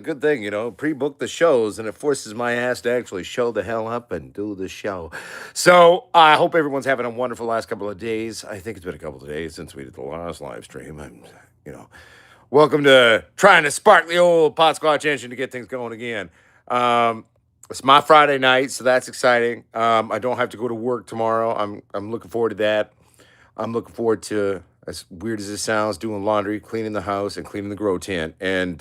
Good thing, pre-book the shows, and it forces my ass to actually show the hell up and do the show. So I hope everyone's having a wonderful last couple of days. I think it's been a couple of days since we did the last live stream. And you know, welcome to trying to spark the old Potsquatch engine to get things going again. It's my Friday night, so that's exciting. I don't have to go to work tomorrow. I'm looking forward to that. I'm looking forward to, as weird as this sounds, doing laundry, cleaning the house, and cleaning the grow tent, and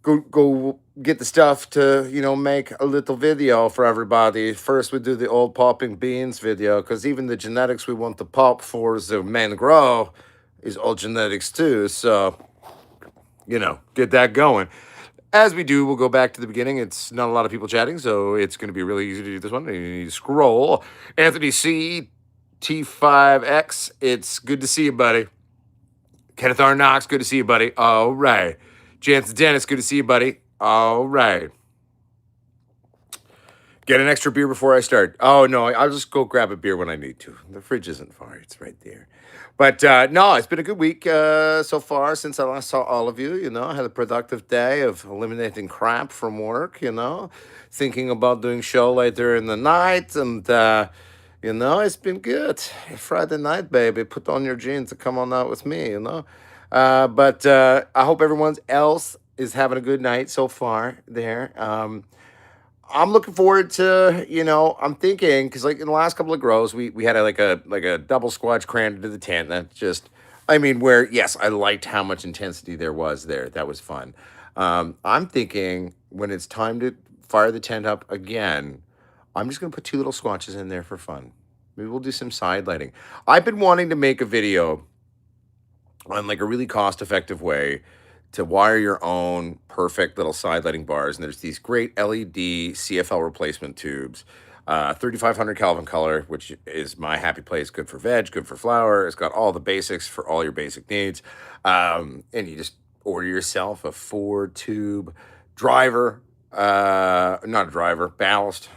go get the stuff to make a little video for everybody. First, we do the old popping beans video because even the genetics we want to pop for the main grow is all genetics too. So get that going. As we do, we'll go back to the beginning. It's not a lot of people chatting, so it's going to be really easy to do this one. You need to scroll. Anthony C. T5X, it's good to see you, buddy. Kenneth R. Knox, good to see you, buddy. All right. Jansen Dennis, good to see you, buddy. All right. Get an extra beer before I start. Oh, no, I'll just go grab a beer when I need to. The fridge isn't far, it's right there. But no, it's been a good week so far since I last saw all of you. I had a productive day of eliminating crap from work, thinking about doing show later in the night. And, it's been good. Friday night, baby. Put on your jeans and come on out with me. But I hope everyone else is having a good night so far there. I'm looking forward to, I'm thinking because like in the last couple of grows, we had a double squatch crammed into the tent. That just, I mean, where yes, I liked how much intensity there was there. That was fun. I'm thinking when it's time to fire the tent up again, I'm just gonna put two little squatches in there for fun. Maybe we'll do some side lighting. I've been wanting to make a video on like a really cost effective way to wire your own perfect little side lighting bars. And there's these great LED CFL replacement tubes, 3500 Kelvin color, which is my happy place. Good for veg, good for flower. It's got all the basics for all your basic needs. And you just order yourself a 4 tube driver, not a driver, ballast,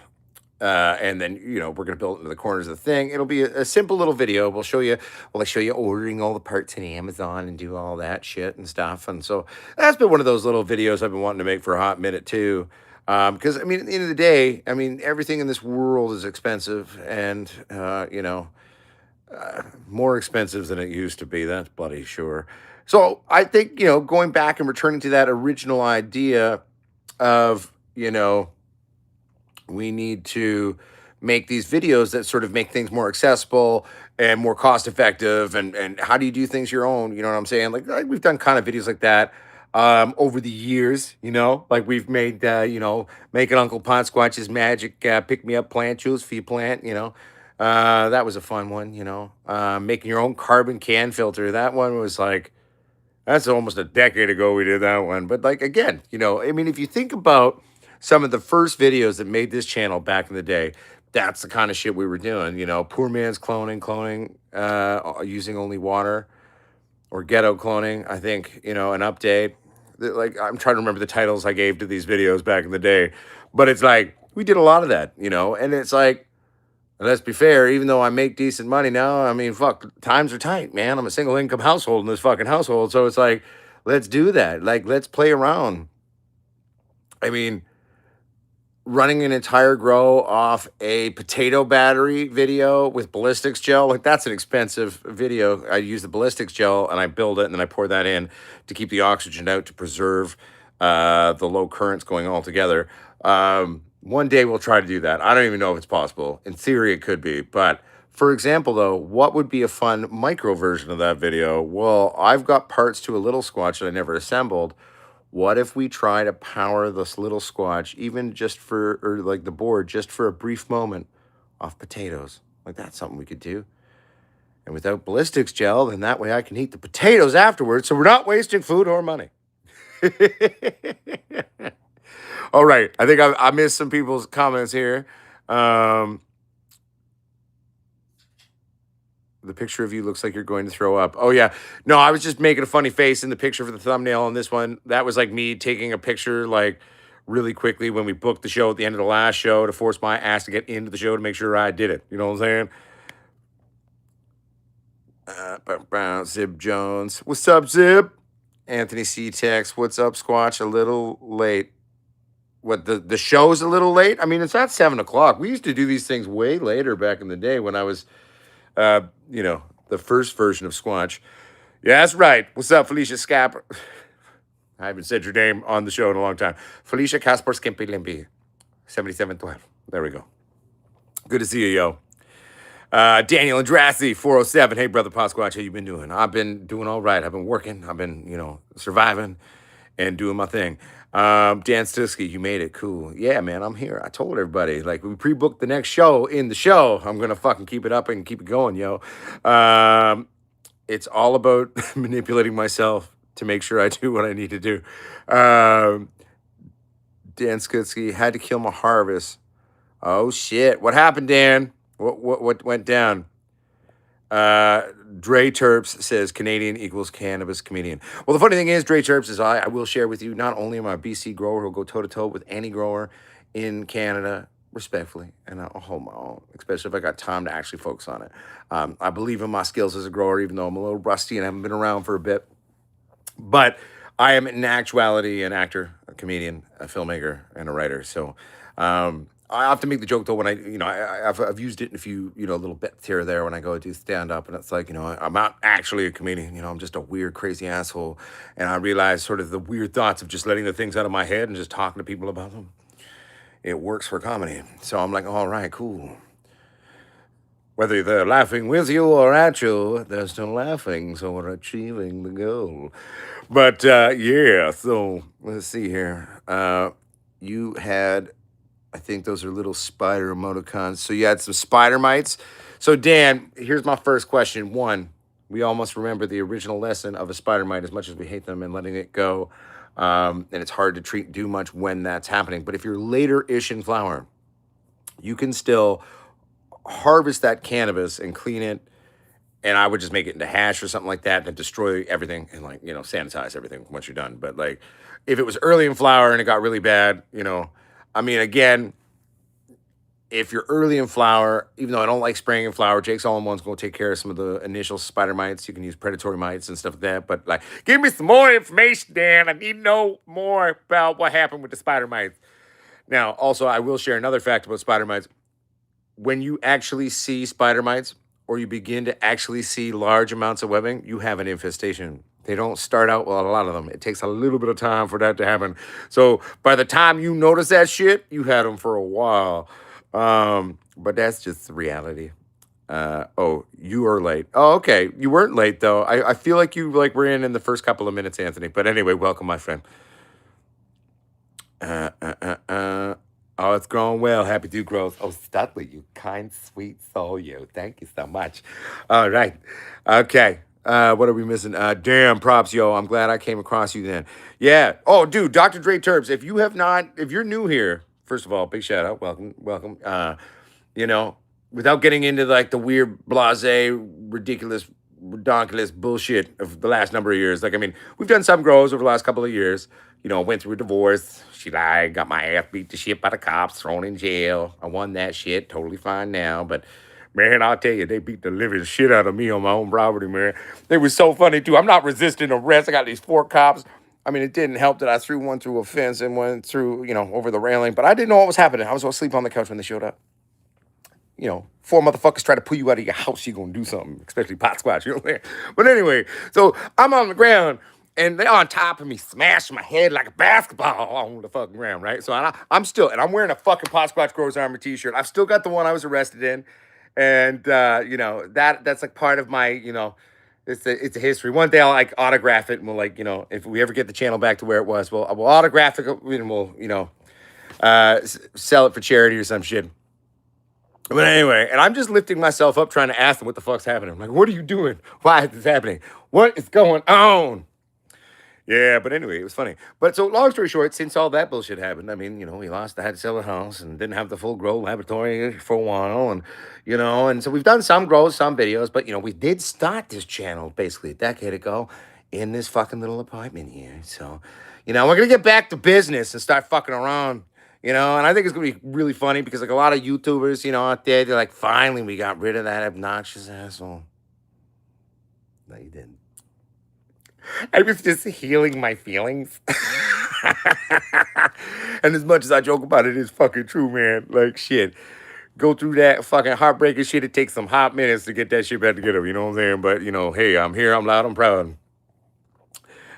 and then we're gonna build it into the corners of the thing. It'll be a simple little video. I show you ordering all the parts in Amazon and do all that shit and stuff. And so that's been one of those little videos I've been wanting to make for a hot minute too. Because I mean, at the end of the day, I mean, everything in this world is expensive, and more expensive than it used to be. That's bloody sure. So I think going back and returning to that original idea of we need to make these videos that sort of make things more accessible and more cost effective, and how do you do things your own, you know what I'm saying, like we've done kind of videos like that over the years, like we've made making Uncle Potsquatch's magic pick me up plant juice for you plant, that was a fun one, making your own carbon can filter, that one was like, that's almost a decade ago we did that one. But like again, I mean, if you think about some of the first videos that made this channel back in the day, that's the kind of shit we were doing. Poor man's cloning, using only water, or ghetto cloning. I think an update. Like I'm trying to remember the titles I gave to these videos back in the day, but it's like we did a lot of that, and it's like. Let's be fair, even though I make decent money now, I mean, fuck, times are tight, man. I'm a single income household in this fucking household. So it's like, let's do that. Like, let's play around. I mean, running an entire grow off a potato battery video with ballistics gel, like that's an expensive video. I use the ballistics gel and I build it and then I pour that in to keep the oxygen out to preserve the low currents going all together. One day we'll try to do that. I don't even know if it's possible. In theory, it could be. But for example, though, what would be a fun micro version of that video? Well, I've got parts to a little squatch that I never assembled. What if we try to power this little squatch, even just for, or like the board, just for a brief moment off potatoes? Like that's something we could do. And without ballistics gel, then that way I can eat the potatoes afterwards. So we're not wasting food or money. All right. I think I missed some people's comments here. The picture of you looks like you're going to throw up. Oh, yeah. No, I was just making a funny face in the picture for the thumbnail on this one. That was like me taking a picture like really quickly when we booked the show at the end of the last show to force my ass to get into the show to make sure I did it. You know what I'm saying? Zib Jones. What's up, Zib? Anthony C. Tex, what's up, Squatch? A little late. What the show's a little late? I mean, it's not 7 o'clock. We used to do these things way later back in the day when I was, uh, you know, the first version of Squatch. Yeah, that's right. What's up, Felicia Scap? I haven't said your name on the show in a long time. Felicia Caspar Skimpy Limpy, 7712. There we go. Good to see you, yo. Daniel Andrassi, 407. Hey, brother Potsquatch, how you been doing? I've been doing all right. I've been working. I've been, surviving and doing my thing. Dan Stisky, you made it. Cool. Yeah, man, I'm here. I told everybody, like, we pre-booked the next show in the show. I'm going to fucking keep it up and keep it going, yo. It's all about manipulating myself to make sure I do what I need to do. Dan Skitsky had to kill my harvest. Oh shit! What happened, Dan? What went down? Dre Terps says Canadian equals cannabis comedian. Well, the funny thing is, Dre Terps is I will share with you. Not only am I a BC grower who'll go toe to toe with any grower in Canada, respectfully, and I'll hold my own, especially if I got time to actually focus on it. I believe in my skills as a grower, even though I'm a little rusty and haven't been around for a bit. But I am in actuality an actor, a comedian, a filmmaker, and a writer. So I have to make the joke though when I've used it in a few little bits here or there when I go do stand up, and it's like I'm not actually a comedian. I'm just a weird, crazy asshole, and I realize sort of the weird thoughts of just letting the things out of my head and just talking to people about them. It works for comedy. So I'm like, all right, cool. Whether they're laughing with you or at you, they're still laughing, so we're achieving the goal. But yeah, so let's see here. You had, I think those are little spider emoticons. So you had some spider mites. So Dan, here's my first question. One, we all must remember the original lesson of a spider mite as much as we hate them and letting it go. And it's hard to do much when that's happening. But if you're later-ish in flower, you can still harvest that cannabis and clean it, and I would just make it into hash or something like that and destroy everything and sanitize everything once you're done. But like if it was early in flower and it got really bad, I mean, again, if you're early in flower, even though I don't like spraying in flower, Jake's All-in-One's going to take care of some of the initial spider mites. You can use predatory mites and stuff like that. But like, give me some more information, Dan. I need to know more about what happened with the spider mites. Now, also, I will share another fact about spider mites. When you actually see spider mites or you begin to actually see large amounts of webbing, you have an infestation. They don't start out with a lot of them. It takes a little bit of time for that to happen. So by the time you notice that shit, you had them for a while. But that's just the reality. Oh, you are late. Oh, okay. You weren't late though. I feel like you were in the first couple of minutes, Anthony. But anyway, welcome, my friend. Oh, it's growing well. Happy to growth. Oh, Studley, you kind, sweet soul, you. Thank you so much. All right. Okay. What are we missing? Damn, props, yo. I'm glad I came across you then. Yeah. Oh, dude, Dr. Dre Terps, if you're new here, first of all, big shout out. Welcome, welcome. Without getting into like the weird, blasé, ridiculous, redonkulous bullshit of the last number of years. Like, I mean, we've done some grows over the last couple of years. Went through a divorce. She lied, got my ass beat to shit by the cops, thrown in jail. I won that shit, totally fine now. But man, I'll tell you, they beat the living shit out of me on my own property, man. It was so funny too. I'm not resisting arrest. I got these 4 cops. I mean, it didn't help that I threw one through a fence and one through, over the railing. But I didn't know what was happening. I was asleep on the couch when they showed up. 4 motherfuckers try to pull you out of your house, you're going to do something, especially Potsquatch, you know what I'm saying? But anyway, so I'm on the ground, and they're on top of me, smashing my head like a basketball on the fucking ground, right? So I'm still, and I'm wearing a fucking Potsquatch Growers Armor t-shirt. I've still got the one I was arrested in, and, that's like part of my, it's a history. One day I'll like autograph it, and we'll if we ever get the channel back to where it was, we'll autograph it, and we'll, sell it for charity or some shit. But anyway, and I'm just lifting myself up trying to ask them what the fuck's happening. I'm like, what are you doing? Why is this happening? What is going on? Yeah, but anyway, it was funny. But so long story short, since all that bullshit happened, I mean, we lost, I had to sell the house and didn't have the full grow laboratory for a while. And so we've done some grows, some videos, but, we did start this channel basically a decade ago in this fucking little apartment here. So, we're going to get back to business and start fucking around. And I think it's going to be really funny because like a lot of YouTubers, out there, they're like, finally, we got rid of that obnoxious asshole. No, you didn't. I was just healing my feelings. And as much as I joke about it, it's fucking true, man. Like, shit. Go through that fucking heartbreaking shit. It takes some hot minutes to get that shit back together. You know what I'm saying? But, hey, I'm here. I'm loud. I'm proud.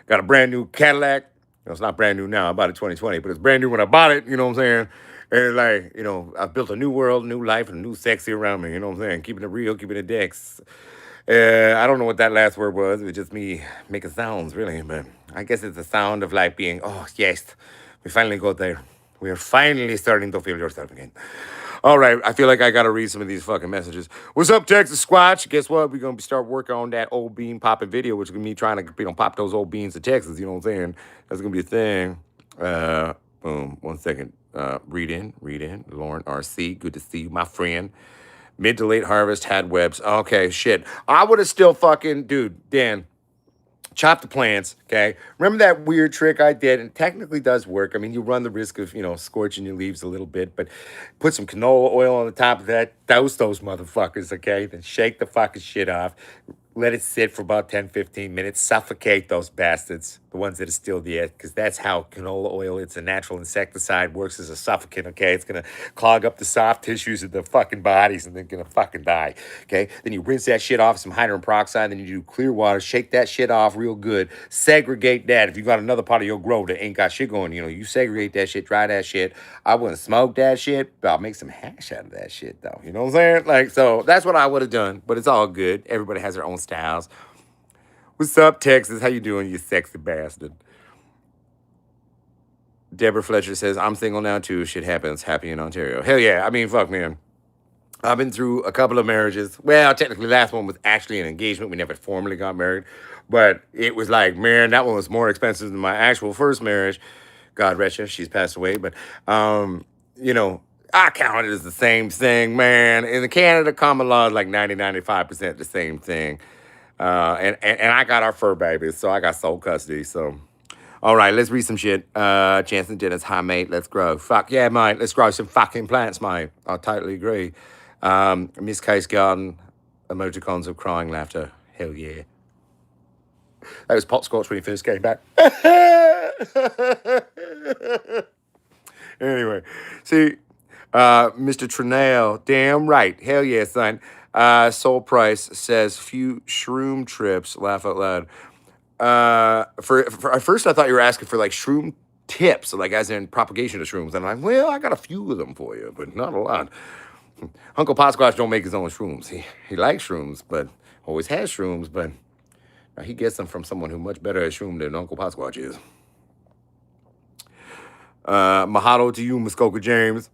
Got a brand new Cadillac. It's not brand new now. I bought it 2020, but it's brand new when I bought it. You know what I'm saying? And like, I've built a new world, new life, and a new sexy around me. You know what I'm saying? Keeping it real, keeping it decks. I don't know what that last word was. It was just me making sounds, really. But I guess it's the sound of like being, oh, yes, we finally got there. We are finally starting to feel yourself again. All right, I feel like I gotta read some of these fucking messages. What's up, Texas Squatch? Guess what? We're gonna start working on that old bean popping video, which is gonna be trying to pop those old beans to Texas. You know what I'm saying? That's gonna be a thing. Boom. 1 second. Read in. Lauren RC, good to see you, my friend. Mid to late harvest had webs. Okay, shit. I would have still fucking, dude, Dan. Chop the plants, okay? Remember that weird trick I did? And technically does work. I mean, you run the risk of, scorching your leaves a little bit, but put some canola oil on the top of that. Douse those motherfuckers, okay? Then shake the fucking shit off. Let it sit for about 10, 15 minutes. Suffocate those bastards, the ones that are still there, because that's how canola oil, it's a natural insecticide, works as a suffocant, okay? It's going to clog up the soft tissues of the fucking bodies, and they're going to fucking die, okay? Then you rinse that shit off with some hydrogen peroxide, then you do clear water, shake that shit off real good, segregate that. If you got another part of your grow that ain't got shit going, you segregate that shit, dry that shit. I wouldn't smoke that shit, but I'll make some hash out of that shit, though. You know what I'm saying? Like, so that's what I would have done, but it's all good. Everybody has their own styles. What's up, Texas? How you doing, you sexy bastard? Deborah Fletcher says, I'm single now, too. Shit happens. Happy in Ontario. Hell yeah. I mean, fuck, man. I've been through a couple of marriages. Well, technically, the last one was actually an engagement. We never formally got married. But it was like, man, that one was more expensive than my actual first marriage. God rest her. She's passed away. But, I count it as the same thing, man. In the Canada, common law is like 90-95% the same thing. And I got our fur babies, so I got sole custody. So, all right, let's read some shit. Jansen Dennis, hi, mate. Let's grow. Fuck yeah, mate. Let's grow some fucking plants, mate. I totally agree. Miss Case Garden, emoticons of crying laughter. Hell yeah. That was Potsquatch when he first came back. Anyway, see, Mr. Trenell, damn right. Hell yeah, son. Soul Price says, few shroom trips, laugh out loud. For at first, I thought you were asking for like shroom tips, like as in propagation of shrooms. And I'm like, well, I got a few of them for you, but not a lot. Uncle Potsquatch don't make his own shrooms. He likes shrooms, but always has shrooms, but he gets them from someone who much better at shroom than Uncle Potsquatch is. Mahalo to you, Muskoka James.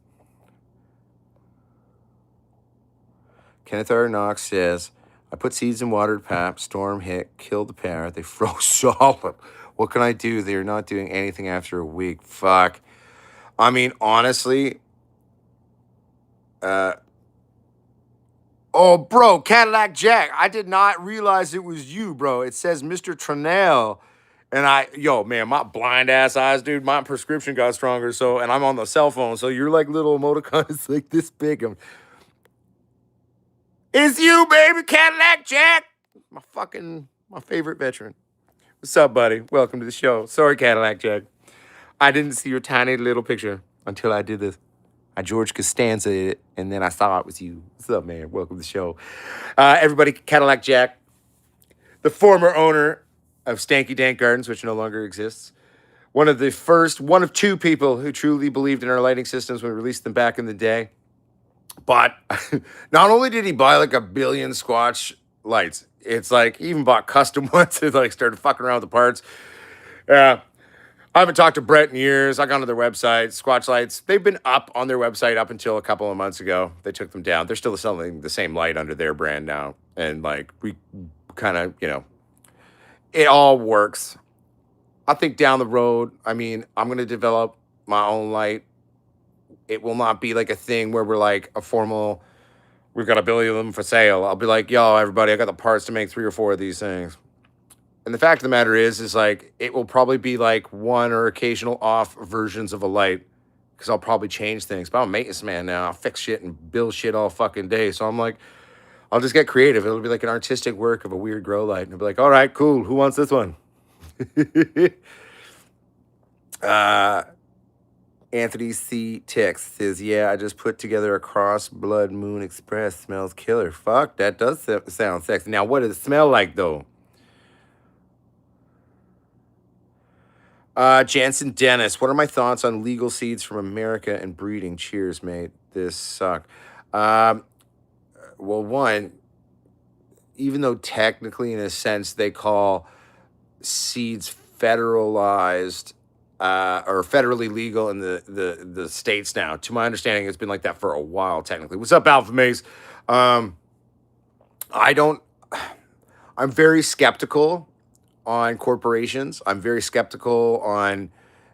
Kenneth R. Knox says, I put seeds in watered pap, storm hit, killed the pear, they froze solid. What can I do? They're not doing anything after a week. Fuck. I mean, honestly, oh, bro, Cadillac Jack, I did not realize it was you, bro. It says Mr. Trenell. And man, my blind ass eyes, dude, my prescription got stronger. So, and I'm on the cell phone. So you're like little emoticons like this big. It's you, baby, Cadillac Jack. My favorite veteran. What's up, buddy? Welcome to the show. Sorry, Cadillac Jack. I didn't see your tiny little picture until I did this. I George Costanza it, and then I saw it was you. What's up, man? Welcome to the show. Everybody, Cadillac Jack, the former owner of Stanky Dank Gardens, which no longer exists. One of two people who truly believed in our lighting systems when we released them back in the day. But not only did he buy like 1 billion Squatch lights, it's like he even bought custom ones and like started fucking around with the parts. Yeah. I haven't talked to Brett in years. I got on their website, Squatch Lights. They've been up on their website up until a couple of months ago. They took them down. They're still selling the same light under their brand now. And like we kind of, it all works. I think down the road, I'm going to develop my own light. It will not be like a thing where we're like we've got 1 billion of them for sale. I'll be like, yo, everybody, I got the parts to make 3 or 4 of these things. And the fact of the matter is like, it will probably be like one or occasional off versions of a light because I'll probably change things. But I'm a maintenance man now. I'll fix shit and build shit all fucking day. So I'm like, I'll just get creative. It'll be like an artistic work of a weird grow light. And I'll be like, all right, cool. Who wants this one? uh, Anthony C. Tix says, "Yeah, I just put together a cross blood moon express. Smells killer. Fuck, that does sound sexy. Now, what does it smell like though?" Jansen Dennis, what are my thoughts on legal seeds from America and breeding? Cheers, mate. This sucked. Um, well, one, even though technically, in a sense, they call seeds federalized or federally legal in the states now. To my understanding, it's been like that for a while. Technically, what's up, Alpha Mace? Um, I don't. I'm very skeptical on corporations. I'm very skeptical on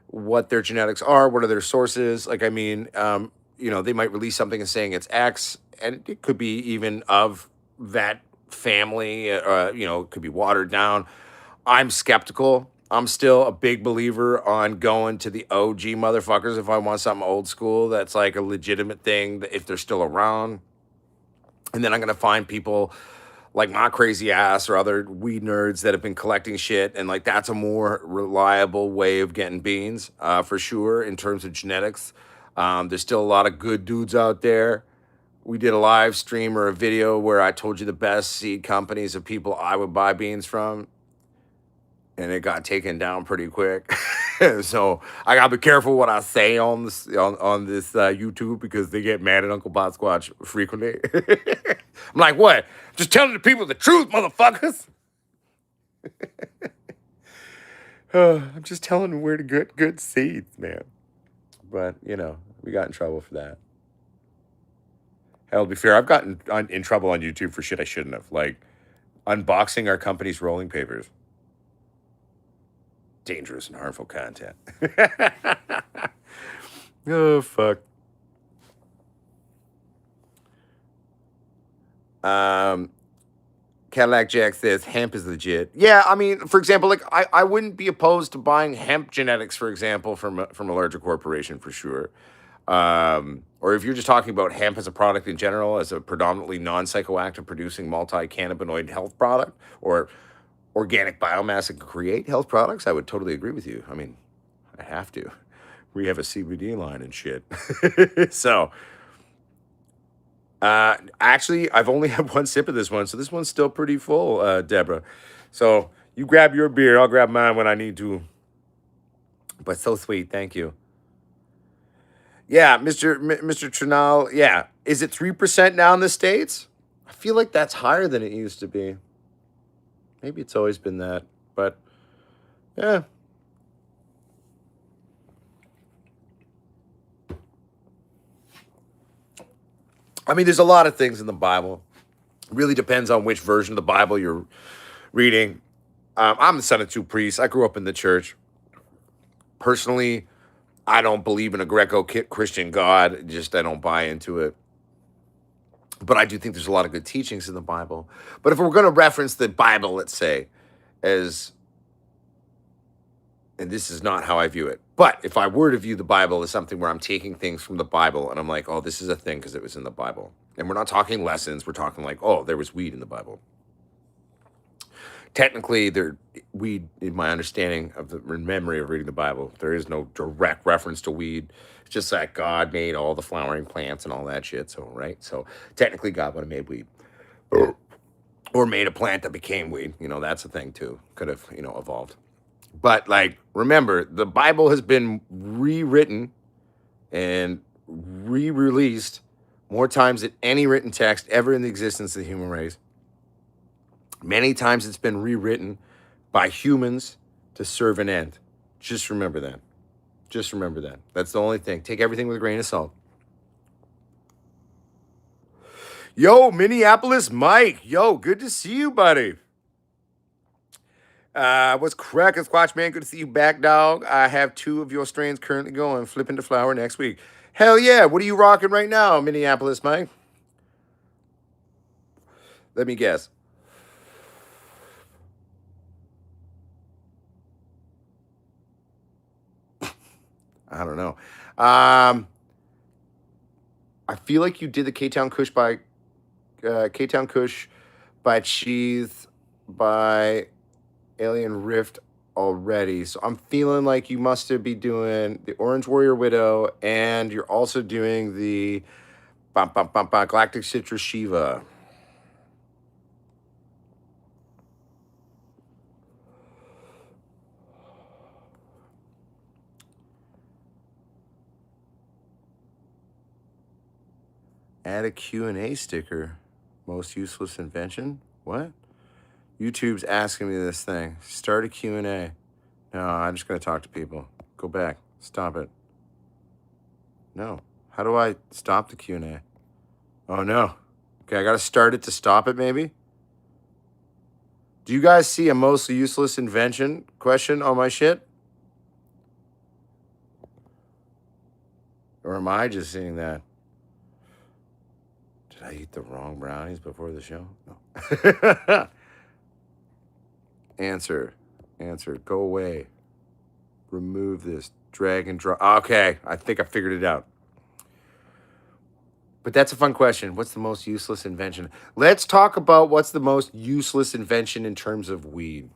what their genetics are, what are their sources. Like, I mean, they might release something and saying it's X, and it could be even of that family. It could be watered down. I'm skeptical. I'm still a big believer on going to the OG motherfuckers if I want something old school that's like a legitimate thing, if they're still around. And then I'm gonna find people like my crazy ass or other weed nerds that have been collecting shit, and like that's a more reliable way of getting beans, for sure, in terms of genetics. There's still a lot of good dudes out there. We did a live stream or a video where I told you the best seed companies of people I would buy beans from, and it got taken down pretty quick. So I gotta be careful what I say on this YouTube, because they get mad at Uncle Potsquatch frequently. I'm like, what? Just telling the people the truth, motherfuckers. I'm just telling them where to get good seeds, man. But we got in trouble for that. Hell, to be fair, I've gotten in trouble on YouTube for shit I shouldn't have, like unboxing our company's rolling papers. Dangerous and harmful content. Oh, fuck. Cadillac Jack says hemp is legit. Yeah, I mean, for example, like I wouldn't be opposed to buying hemp genetics, for example, from a larger corporation for sure. Or if you're just talking about hemp as a product in general, as a predominantly non-psychoactive producing multi-cannabinoid health product, or organic biomass that can create health products, I would totally agree with you. I mean, I have to. We have a CBD line and shit. So, actually, I've only had one sip of this one, so this one's still pretty full, Deborah. So you grab your beer, I'll grab mine when I need to. But so sweet, thank you. Yeah, Mr. Trinal. Yeah, is it 3% now in the states? I feel like that's higher than it used to be. Maybe it's always been that, but yeah. I mean, there's a lot of things in the Bible. It really depends on which version of the Bible you're reading. I'm the son of two priests. I grew up in the church. Personally, I don't believe in a Greco-Christian God. Just I don't buy into it. But I do think there's a lot of good teachings in the Bible. But if we're going to reference the Bible, let's say, as, and this is not how I view it, but if I were to view the Bible as something where I'm taking things from the Bible and I'm like, oh, this is a thing because it was in the Bible. And we're not talking lessons. We're talking like, oh, there was weed in the Bible. Technically, weed, in my understanding of the memory of reading the Bible, there is no direct reference to weed. It's just that God made all the flowering plants and all that shit. So, right? So technically, God would have made weed. Or made a plant that became weed. That's a thing too. Could have, evolved. But like, remember, the Bible has been rewritten and re-released more times than any written text ever in the existence of the human race. Many times it's been rewritten by humans to serve an end. Just remember that. Just remember that. That's the only thing. Take everything with a grain of salt. Yo, Minneapolis Mike. Yo, good to see you, buddy. What's cracking, Squatch Man? Good to see you back, dog. I have 2 of your strains currently going, flipping to flower next week. Hell yeah. What are you rocking right now, Minneapolis Mike? Let me guess. I don't know. I feel like you did the K-Town Kush by K-Town Kush by Cheese by Alien Rift already. So I'm feeling like you must be doing the Orange Warrior Widow, and you're also doing the Galactic Citrus Shiva. Add a Q&A sticker. Most useless invention? What? YouTube's asking me this thing. Start a Q&A. No, I'm just going to talk to people. Go back. Stop it. No. How do I stop the Q&A? Oh, no. Okay, I got to start it to stop it, maybe? Do you guys see a most useless invention question on my shit? Or am I just seeing that? Did I eat the wrong brownies before the show? No. Answer. Answer. Go away. Remove this. Drag and drop. Okay, I think I figured it out. But that's a fun question. What's the most useless invention? Let's talk about what's the most useless invention in terms of weed.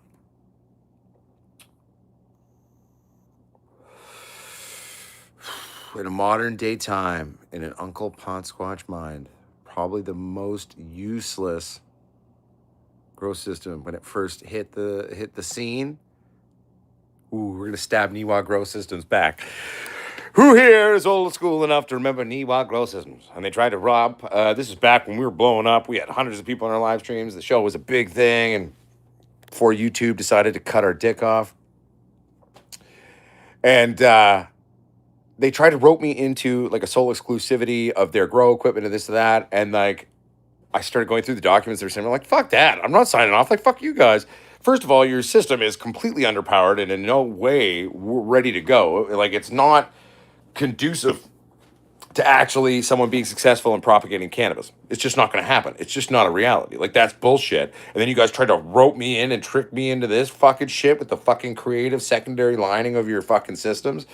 In a modern day time, in an Uncle Potsquatch mind, probably the most useless grow system when it first hit the scene. Ooh, we're gonna stab Niwa Grow Systems back. Who here is old school enough to remember Niwa Grow Systems? And they tried to rob. This is back when we were blowing up. We had hundreds of people in our live streams. The show was a big thing, and before YouTube decided to cut our dick off, and they tried to rope me into like a sole exclusivity of their grow equipment and this and that, and like I started going through the documents they're saying, I'm like, fuck that. I'm not signing off. Like, fuck you guys. First of all, your system is completely underpowered and in no way we're ready to go. Like, it's not conducive to actually someone being successful in propagating cannabis. It's just not going to happen. It's just not a reality. Like, that's bullshit. And then you guys tried to rope me in and trick me into this fucking shit with the fucking creative secondary lining of your fucking systems.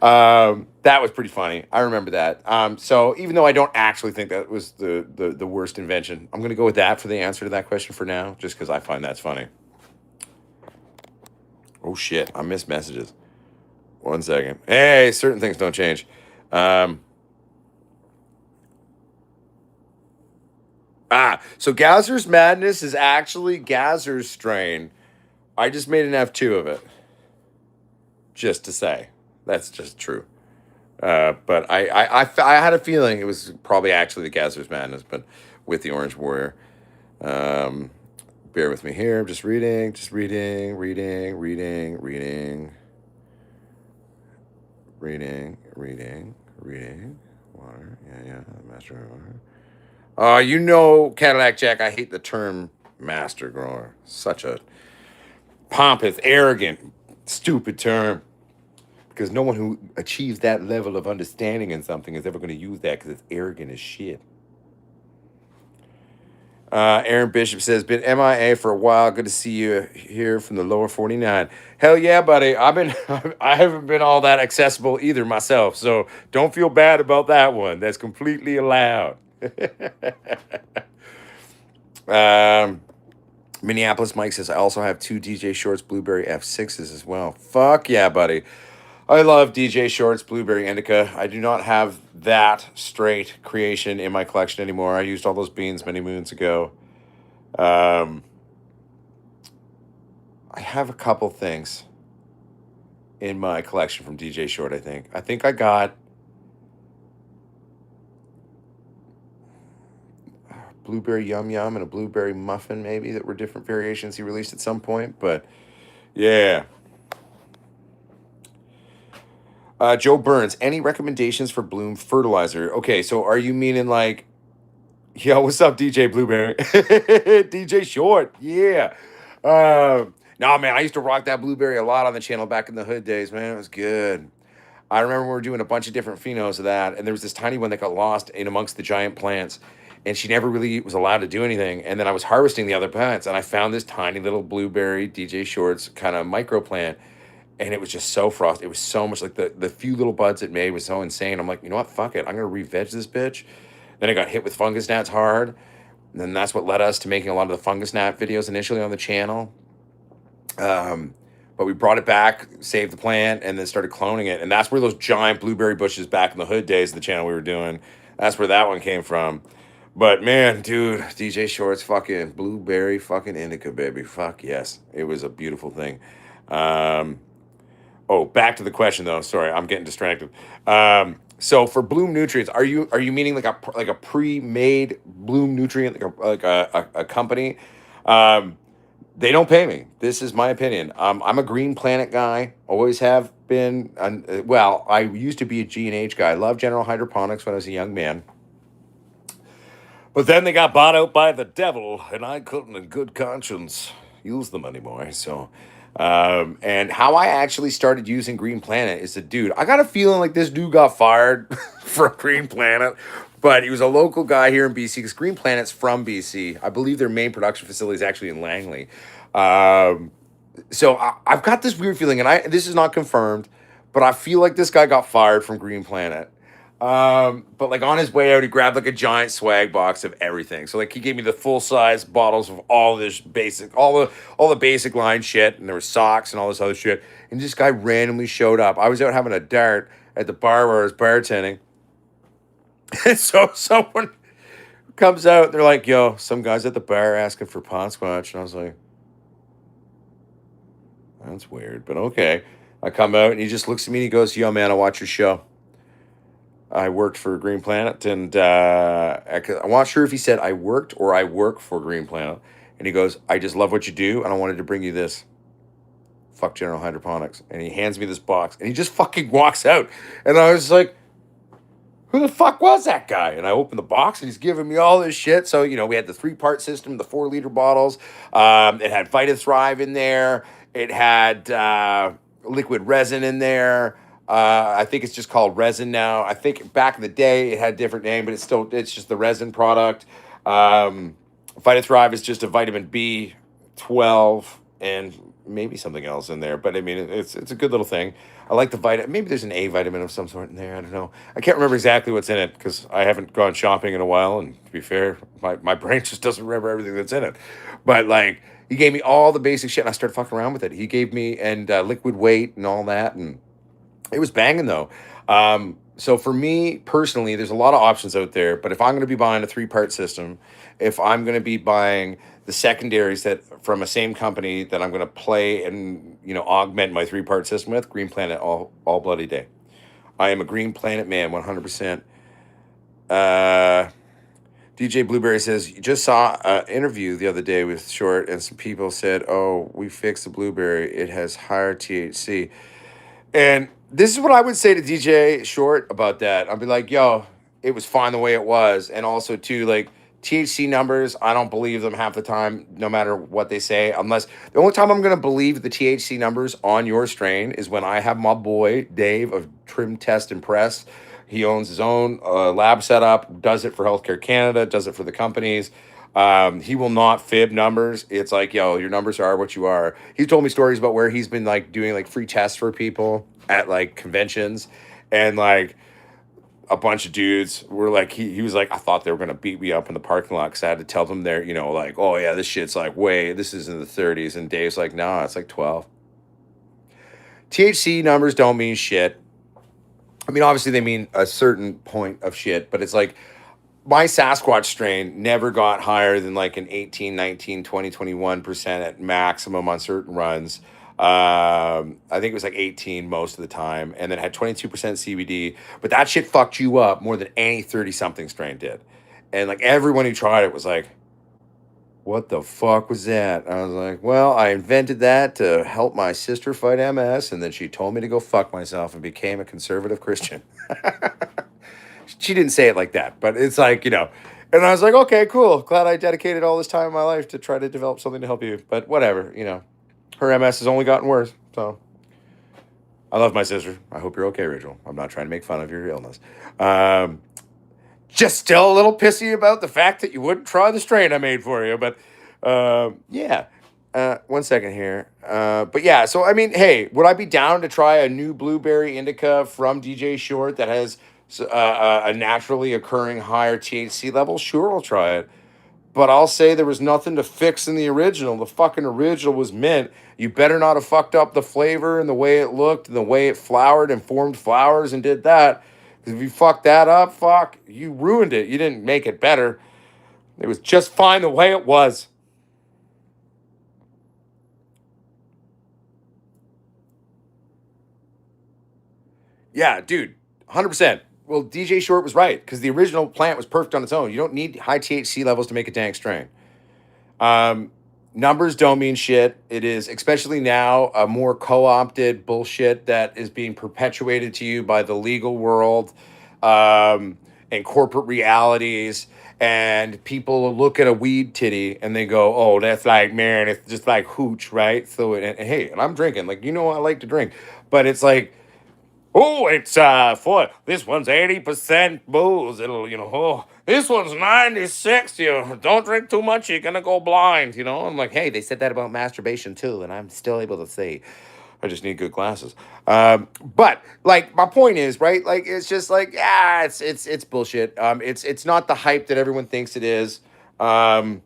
That was pretty funny. I remember that. So even though I don't actually think that was the worst invention, I'm going to go with that for the answer to that question for now, just because I find that's funny. Oh, shit. I missed messages. 1 second. Hey, certain things don't change. So Gazer's Madness is actually Gazer's strain. I just made an F2 of it. Just to say. That's just true. But I had a feeling it was probably actually the Gazer's Madness, but with the Orange Warrior. Bear with me here. I'm just reading. Water. Yeah. Master grower. You know, Cadillac Jack, I hate the term master grower. Such a pompous, arrogant, stupid term. Because no one who achieves that level of understanding in something is ever going to use that because it's arrogant as shit. Aaron Bishop says, been MIA for a while. Good to see you here from the lower 49. Hell yeah, buddy. I haven't been all that accessible either myself. So don't feel bad about that one. That's completely allowed. Minneapolis Mike says, I also have 2 DJ Shorts Blueberry F6s as well. Fuck yeah, buddy. I love DJ Shorts Blueberry Indica. I do not have that straight creation in my collection anymore. I used all those beans many moons ago. I have a couple things in my collection from DJ Short, I think. I think I got Blueberry Yum Yum and a Blueberry Muffin, maybe, that were different variations he released at some point. But, yeah. Joe Burns, any recommendations for Bloom fertilizer? Okay, so are you meaning like, yo, what's up, DJ Blueberry? DJ Short, yeah. No, man, I used to rock that Blueberry a lot on the channel back in the hood days, man. It was good. I remember we were doing a bunch of different phenos of that, and there was this tiny one that got lost in amongst the giant plants, and she never really was allowed to do anything. And then I was harvesting the other plants, and I found this tiny little Blueberry DJ Shorts kind of micro plant. And it was just so frosty. It was so much like the few little buds it made was so insane. I'm like, you know what? Fuck it. I'm going to re-veg this bitch. Then I got hit with fungus gnats hard. And then that's what led us to making a lot of the fungus gnat videos initially on the channel. but we brought it back, saved the plant, and then started cloning it. And that's where those giant blueberry bushes back in the hood days of the channel we were doing, that's where that one came from. But man, dude, DJ Short's fucking blueberry fucking indica, baby. Fuck yes. It was a beautiful thing. Um, oh, back to the question though. Sorry, I'm getting distracted. So for bloom nutrients, are you meaning like a pre-made bloom nutrient, like a company? Um, they don't pay me. This is my opinion. I'm a Green Planet guy. Always have been. Well, I used to be a G&H guy. I loved General Hydroponics when I was a young man. But then they got bought out by the devil, and I couldn't, in good conscience, use them anymore. So, and how I actually started using Green Planet is the dude. I got a feeling like this dude got fired from Green Planet, but he was a local guy here in BC because Green Planet's from BC. I believe their main production facility is actually in Langley. Um, I've got this weird feeling, and this is not confirmed, but I feel like this guy got fired from Green Planet. But like on his way out, he grabbed like a giant swag box of everything. So like he gave me the full size bottles of all this basic, all the basic line shit, and there was socks and all this other shit. And this guy randomly showed up. I was out having a dart at the bar where I was bartending, and so someone comes out. They're like, "Yo, some guys at the bar asking for Potsquatch," and I was like, "That's weird, but okay." I come out and he just looks at me and he goes, "Yo, man, I watch your show. I worked for Green Planet," and I'm not sure if he said I worked or I work for Green Planet. And he goes, "I just love what you do, and I wanted to bring you this. Fuck General Hydroponics." And he hands me this box, and he just fucking walks out. And I was like, "Who the fuck was that guy?" And I opened the box, and he's giving me all this shit. So we had the 3-part system, the 4-liter bottles. It had VitaThrive in there. It had liquid resin in there. I think it's just called resin now. I think back in the day it had a different name, but it's just the resin product. VitaThrive is just a vitamin B12 and maybe something else in there. But I mean, it's a good little thing. I like the vitamin. Maybe there's an A vitamin of some sort in there. I don't know. I can't remember exactly what's in it because I haven't gone shopping in a while. And to be fair, my brain just doesn't remember everything that's in it. But like, he gave me all the basic shit, and I started fucking around with it. He gave me and liquid weight and all that, and it was banging though. So for me personally, there's a lot of options out there. But if I'm going to be buying a 3-part system, if I'm going to be buying the secondaries that from a same company that I'm going to play and augment my 3-part system with, Green Planet all bloody day. I am a Green Planet man, 100%. DJ Blueberry says, "You just saw an interview the other day with Short, and some people said, 'Oh, we fixed the blueberry. It has higher THC.'" And this is what I would say to DJ Short about that. I'd be like, "Yo, it was fine the way it was." And also, too, like THC numbers, I don't believe them half the time, no matter what they say. Unless the only time I'm going to believe the THC numbers on your strain is when I have my boy Dave of Trim Test and Press. He owns his own lab setup, does it for Healthcare Canada, does it for the companies. He will not fib numbers. It's like, yo, your numbers are what you are. He's told me stories about where he's been like doing like free tests for people at like conventions, and like a bunch of dudes were like, he was like, I thought they were gonna beat me up in the parking lot because I had to tell them they're, like, oh yeah, this shit's like this is in the 30s, and Dave's like, nah, it's like 12. THC numbers don't mean shit. I mean, obviously they mean a certain point of shit, but it's like my Sasquatch strain never got higher than like an 18, 19, 20, 21% at maximum on certain runs. I think it was like 18 most of the time, and then had 22% CBD. But that shit fucked you up more than any 30-something strain did. And like everyone who tried it was like, what the fuck was that? I was like, well, I invented that to help my sister fight MS, and then she told me to go fuck myself and became a conservative Christian. She didn't say it like that, but it's like, and I was like, okay, cool. Glad I dedicated all this time in my life to try to develop something to help you. But whatever, her MS has only gotten worse. So I love my sister. I hope you're okay, Rachel. I'm not trying to make fun of your illness. Just still a little pissy about the fact that you wouldn't try the strain I made for you. But yeah. 1 second here. But yeah, so I mean, hey, would I be down to try a new blueberry indica from DJ Short that has a naturally occurring higher THC level? Sure, I'll try it. But I'll say there was nothing to fix in the original. The fucking original was mint. You better not have fucked up the flavor and the way it looked and the way it flowered and formed flowers and did that. Because if you fucked that up, fuck, you ruined it. You didn't make it better. It was just fine the way it was. Yeah, dude, 100%. Well, DJ Short was right because the original plant was perfect on its own. You don't need high THC levels to make a dank strain. Um, Numbers don't mean shit. It is, especially now, a more co opted bullshit that is being perpetuated to you by the legal world and corporate realities. And people look at a weed titty and they go, oh, that's like, man, it's just like hooch, right? So, and hey, and I'm drinking. Like, I like to drink. But it's like, oh, it's for this one's 80% booze. It'll, oh, this one's 96. You don't drink too much, you're gonna go blind, I'm like, hey, they said that about masturbation too, and I'm still able to see. I just need good glasses. But like my point is, right? Like it's just like, yeah, it's bullshit. It's not the hype that everyone thinks it is. Um,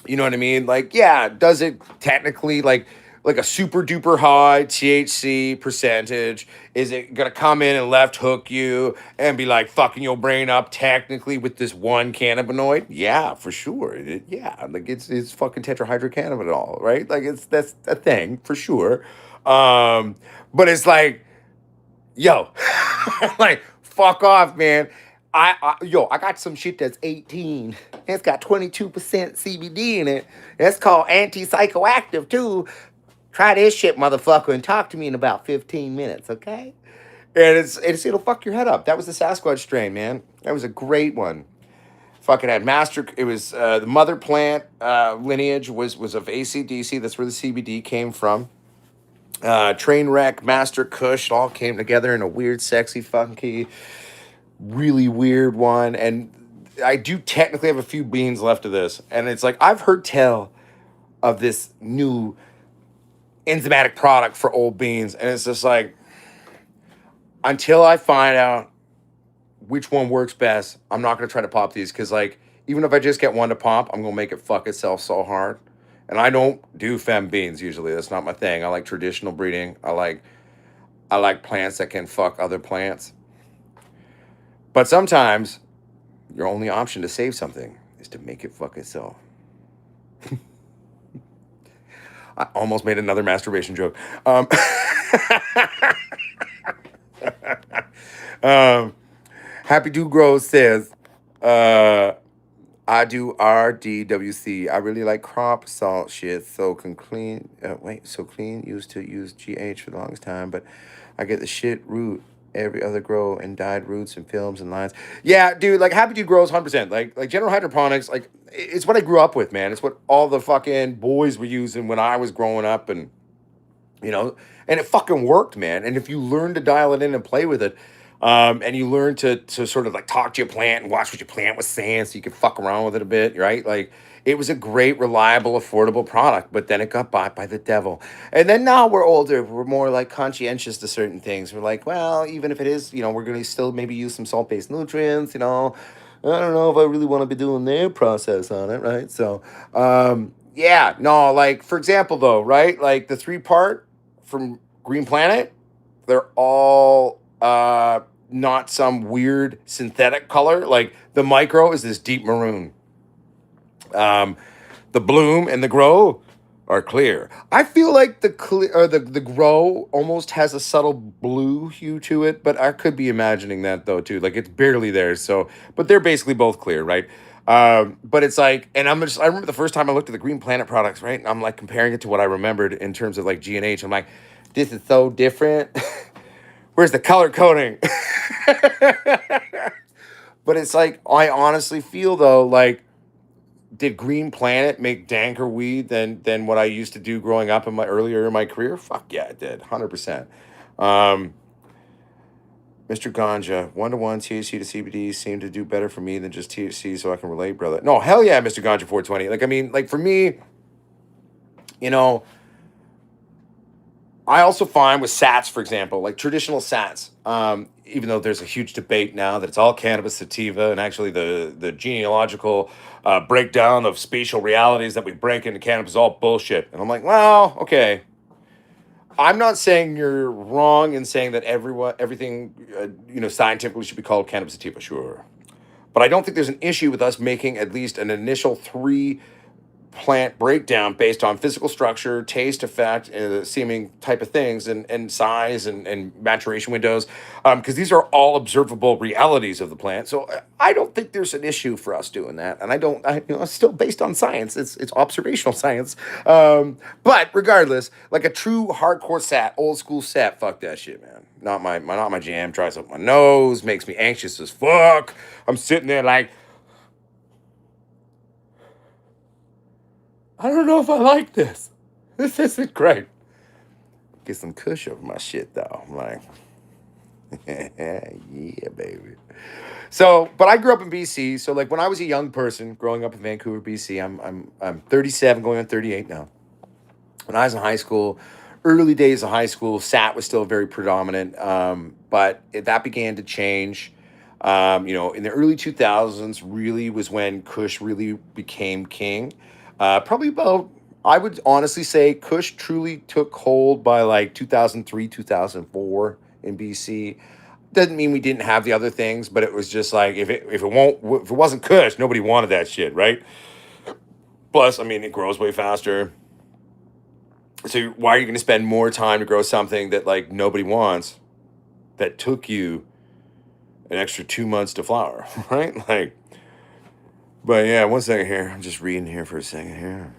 you know what I mean? Like, yeah, does it technically like a super duper high THC percentage? Is it gonna come in and left hook you and be like fucking your brain up technically with this one cannabinoid? Yeah, for sure. Yeah, like it's fucking tetrahydrocannabinol, right? Like that's a thing for sure. Um, but it's like, yo, like fuck off, man. I got some shit that's 18. It's got 22% CBD in it. That's called anti-psychoactive too. Try this shit, motherfucker, and talk to me in about 15 minutes, okay? And it'll fuck your head up. That was the Sasquatch strain, man. That was a great one. Fucking had master. It was the mother plant lineage was of ACDC. That's where the CBD came from. Trainwreck, Master Kush, all came together in a weird, sexy, funky, really weird one. And I do technically have a few beans left of this. And it's like, I've heard tell of this new enzymatic product for old beans. And it's just like, until I find out which one works best, I'm not going to try to pop these. Because, like, even if I just get one to pop, I'm going to make it fuck itself so hard. And I don't do fem beans usually. That's not my thing. I like traditional breeding. I like plants that can fuck other plants. But sometimes your only option to save something is to make it fuck itself. I almost made another masturbation joke. Happy Do Grow says, I do RDWC. I really like crop salt shit. So clean. So clean. Used to use GH for the longest time, but I get the shit root every other grow and dyed roots and films and lines. Yeah, dude. Like Happy Do Grows 100%. Like general hydroponics. Like it's what I grew up with, man. It's what all the fucking boys were using when I was growing up, and and it fucking worked, man. And if you learn to dial it in and play with it, and you learn to sort of like talk to your plant and watch what your plant was saying so you could fuck around with it a bit, right? Like it was a great, reliable, affordable product, but then it got bought by the devil. And then now we're older, we're more like conscientious to certain things. We're like, well, even if it is, we're going to still maybe use some salt-based nutrients, I don't know if I really want to be doing their process on it, right? So, yeah, no, like for example though, right? Like the 3-part from Green Planet, they're all not some weird synthetic color. Like the micro is this deep maroon. The bloom and the grow are clear. I feel like the clear or the grow almost has a subtle blue hue to it, but I could be imagining that though too. Like it's barely there. So, but they're basically both clear, right? But it's like, and I remember the first time I looked at the Green Planet products, right? And I'm like comparing it to what I remembered in terms of like G&H. I'm like, this is so different. Where's the color coding? But it's like, I honestly feel though, like, did Green Planet make danker weed than what I used to do growing up earlier in my career? Fuck yeah, it did. 100%. Mr. Ganja, 1-to-1 THC to CBD seemed to do better for me than just THC, so I can relate, brother. No, hell yeah, Mr. Ganja 420. Like, I mean, like for me, I also find with sats, for example, like traditional sats, even though there's a huge debate now that it's all cannabis sativa, and actually the genealogical breakdown of spatial realities that we break into cannabis is all bullshit. And I'm like, well, okay. I'm not saying you're wrong in saying that everything, scientifically should be called cannabis sativa, sure. But I don't think there's an issue with us making at least an initial three plant breakdown based on physical structure, taste, effect, seeming type of things, and size and maturation windows, because these are all observable realities of the plant. So I don't think there's an issue for us doing that, and it's still based on science. It's observational science. But regardless, like a true hardcore sat, old school sat, fuck that shit, man. Not my jam. Dries up my nose, makes me anxious as fuck. I'm sitting there like, I don't know if I like this. This isn't great. Get some kush over my shit though. I'm like, yeah, baby. So, but I grew up in BC. So, like when I was a young person growing up in Vancouver, BC, I'm 37, going on 38 now. When I was in high school, early days of high school, SAT was still very predominant, that began to change. In the early 2000s, really was when Kush really became king. Probably about, I would honestly say, Kush truly took hold by like 2003, 2004 in BC. Doesn't mean we didn't have the other things, but it was just like if it wasn't Kush, nobody wanted that shit, right? Plus, I mean, it grows way faster. So why are you going to spend more time to grow something that like nobody wants, that took you an extra 2 months to flower, right? Like, but yeah, one second here. I'm just reading here for a second here.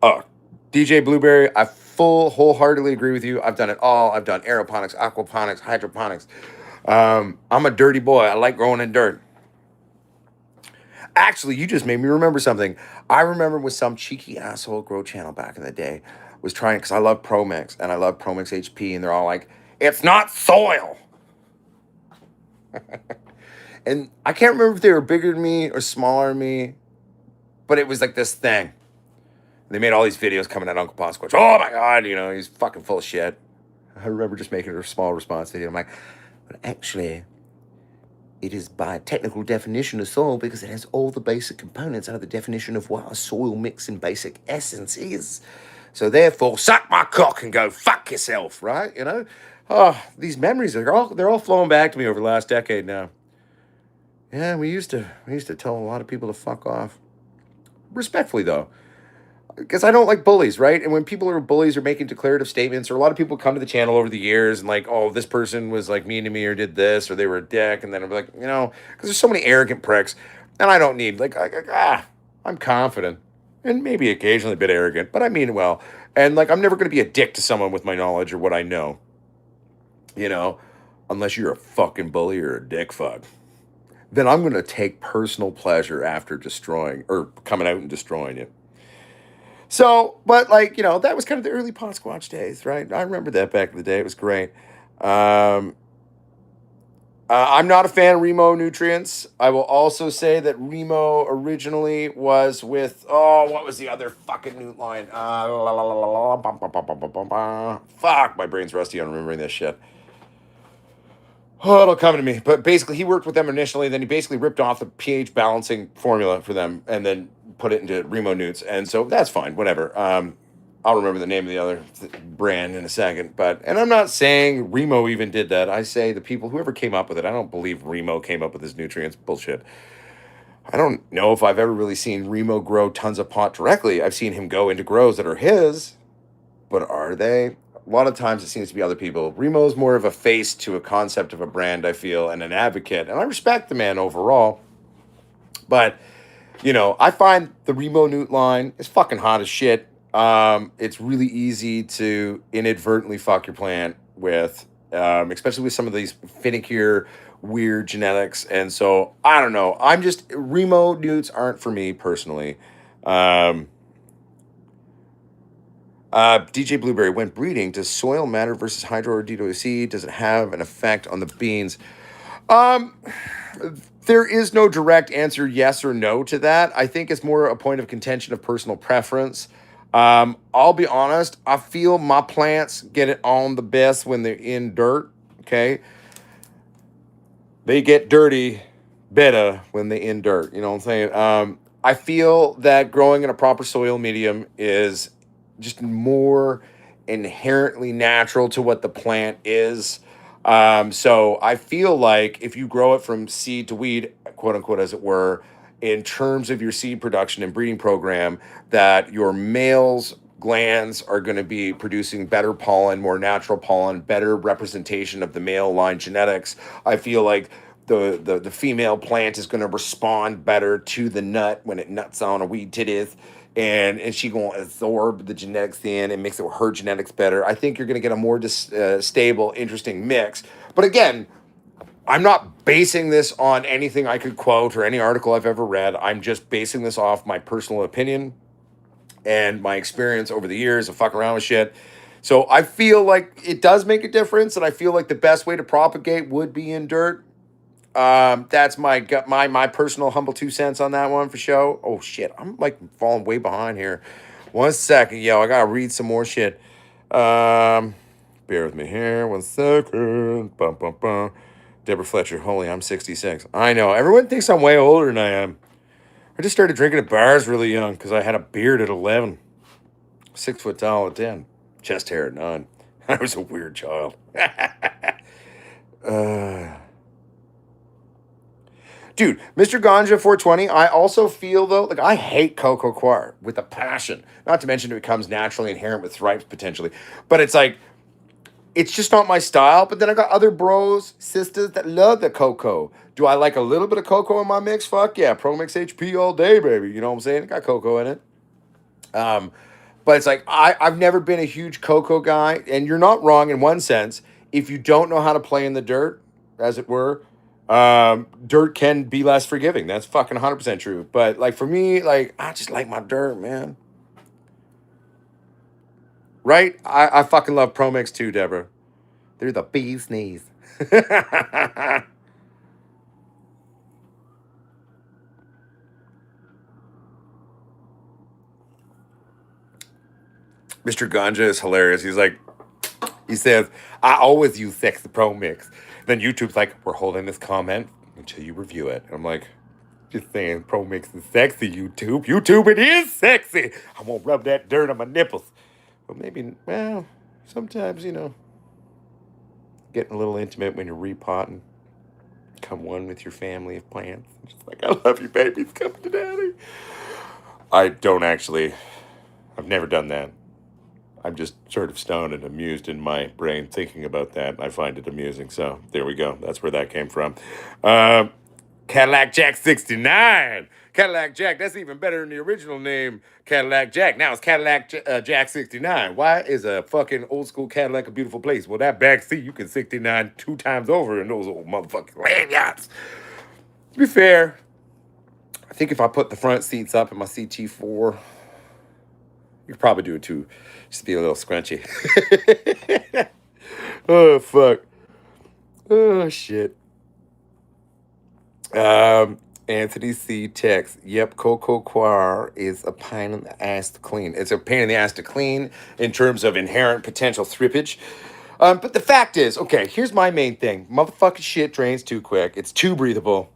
Oh, DJ Blueberry, I wholeheartedly agree with you. I've done it all. I've done aeroponics, aquaponics, hydroponics. I'm a dirty boy. I like growing in dirt. Actually, you just made me remember something. I remember with some cheeky asshole grow channel back in the day was trying, because I love ProMix and I love ProMix HP, and they're all like, it's not soil. And I can't remember if they were bigger than me or smaller than me, but it was like this thing. They made all these videos coming at Uncle Potsquatch. Oh my God, he's fucking full of shit. I remember just making a small response video. I'm like, but actually, it is by technical definition of soil because it has all the basic components under the definition of what a soil mix and basic essence is. So therefore, suck my cock and go fuck yourself, right? Oh, these memories they're all flowing back to me over the last decade now. Yeah, we used to tell a lot of people to fuck off. Respectfully though. Because I don't like bullies, right? And when people are bullies or making declarative statements, or a lot of people come to the channel over the years and like, oh, this person was like mean to me or did this or they were a dick, and then I'm like, because there's so many arrogant pricks, and I don't need I'm confident and maybe occasionally a bit arrogant, but I mean well, and like I'm never going to be a dick to someone with my knowledge or what I know, unless you're a fucking bully or a dick fuck. Then I'm going to take personal pleasure after destroying or coming out and destroying you. So, but like, that was kind of the early Potsquatch days, right? I remember that back in the day. It was great. I'm not a fan of Remo nutrients. I will also say that Remo originally was with, what was the other fucking newt line? Fuck, my brain's rusty on remembering this shit. Oh, it'll come to me. But basically, he worked with them initially. Then he basically ripped off the pH balancing formula for them and then put it into Remo Newts. And so that's fine. Whatever. I'll remember the name of the other brand in a second. And I'm not saying Remo even did that. I say the people, whoever came up with it, I don't believe Remo came up with this nutrients bullshit. I don't know if I've ever really seen Remo grow tons of pot directly. I've seen him go into grows that are his. But are they? A lot of times it seems to be other people. Remo is more of a face to a concept of a brand, I feel, and an advocate. And I respect the man overall. But, I find the Remo Newt line is fucking hot as shit. It's really easy to inadvertently fuck your plant with, especially with some of these finickier, weird genetics. And so, I don't know. Remo Newts aren't for me personally. DJ Blueberry, when breeding, does soil matter versus hydro or DWC? Does it have an effect on the beans? There is no direct answer, yes or no, to that. I think it's more a point of contention of personal preference. I'll be honest, I feel my plants get it on the best when they're in dirt. Okay. They get dirty better when they're in dirt. You know what I'm saying? I feel that growing in a proper soil medium is just more inherently natural to what the plant is. So I feel like if you grow it from seed to weed, quote unquote, as it were, in terms of your seed production and breeding program, that your males glands are going to be producing better pollen, more natural pollen, better representation of the male line genetics. I feel like the female plant is going to respond better to the nut when it nuts on a weed titties, and she going to absorb the genetics in and mix it with her genetics better. I think you're going to get a more stable, interesting mix. But again, I'm not basing this on anything I could quote or any article I've ever read. I'm just basing this off my personal opinion and my experience over the years of fucking around with shit. So I feel like it does make a difference, and I feel like the best way to propagate would be in dirt. That's my personal humble 2 cents on that one for show. Oh shit, I'm like falling way behind here. 1 second, yo, I gotta read some more shit. Bear with me here. 1 second. Bum bum bum. Deborah Fletcher, holy, I'm 66. I know, everyone thinks I'm way older than I am. I just started drinking at bars really young because I had a beard at 11. 6 foot tall at 10. Chest hair at 9. I was a weird child. Dude, Mr. Ganja 420, I also feel though, like I hate cocoa coir with a passion. Not to mention it becomes naturally inherent with thrips potentially. But it's like, it's just not my style. But then I got other bros, sisters that love the cocoa. Do I like a little bit of cocoa in my mix? Fuck yeah, Pro Mix HP all day, baby. You know what I'm saying? It got cocoa in it. But it's like, I've never been a huge cocoa guy. And you're not wrong in one sense. If you don't know how to play in the dirt, as it were, dirt can be less forgiving. That's fucking 100% true. But like for me, like I just like my dirt, man. Right? I fucking love Pro Mix too, Deborah. They're the bee's knees. Mr. Ganja is hilarious. He says, I always use Sex the Pro Mix. Then YouTube's like, we're holding this comment until you review it. And I'm like, just saying Pro Mix is sexy, YouTube. YouTube, it is sexy. I won't rub that dirt on my nipples. But maybe, well, sometimes, getting a little intimate when you're repotting. Come one with your family of plants. Just like, I love you, babies. Come to daddy. I don't actually, I've never done that. I'm just sort of stoned and amused in my brain thinking about that. I find it amusing. So there we go. That's where that came from. Cadillac Jack 69. Cadillac Jack, that's even better than the original name, Cadillac Jack. Now it's Cadillac Jack 69. Why is a fucking old school Cadillac a beautiful place? Well, that back seat, you can 69 2 times over in those old motherfucking lanyards. To be fair, I think if I put the front seats up in my CT4, you could probably do it too. Just be a little scrunchy. Oh, fuck. Oh, shit. Anthony C. text. Yep, cocoa coir is a pain in the ass to clean. It's a pain in the ass to clean in terms of inherent potential thrippage. But the fact is, okay, here's my main thing. Motherfucking shit drains too quick. It's too breathable.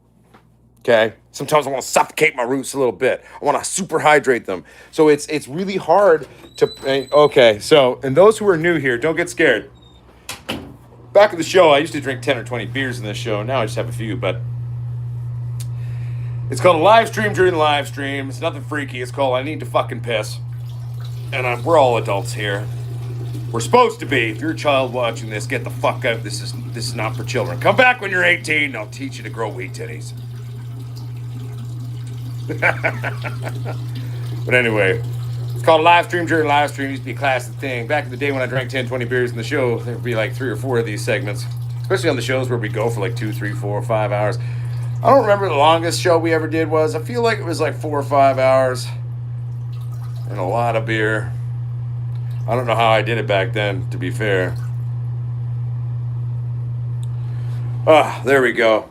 Okay. Sometimes I want to suffocate my roots a little bit. I want to super hydrate them. So it's really hard to. Okay. So, and those who are new here, don't get scared. Back at the show, I used to drink 10 or 20 beers in this show. Now I just have a few, but it's called a live stream during the live stream. It's nothing freaky. It's called I Need to Fucking Piss. And we're all adults here. We're supposed to be. If you're a child watching this, get the fuck out. This is not for children. Come back when you're 18 and I'll teach you to grow wheat titties. But anyway, it's called a live stream during live stream. It used to be a classic thing. Back in the day when I drank 10, 20 beers in the show, there would be like 3 or 4 of these segments. Especially on the shows where we go for like 2, 3, 4, 5 hours. I don't remember the longest show we ever did was. I feel like it was like 4 or 5 hours. And a lot of beer. I don't know how I did it back then, to be fair. There we go.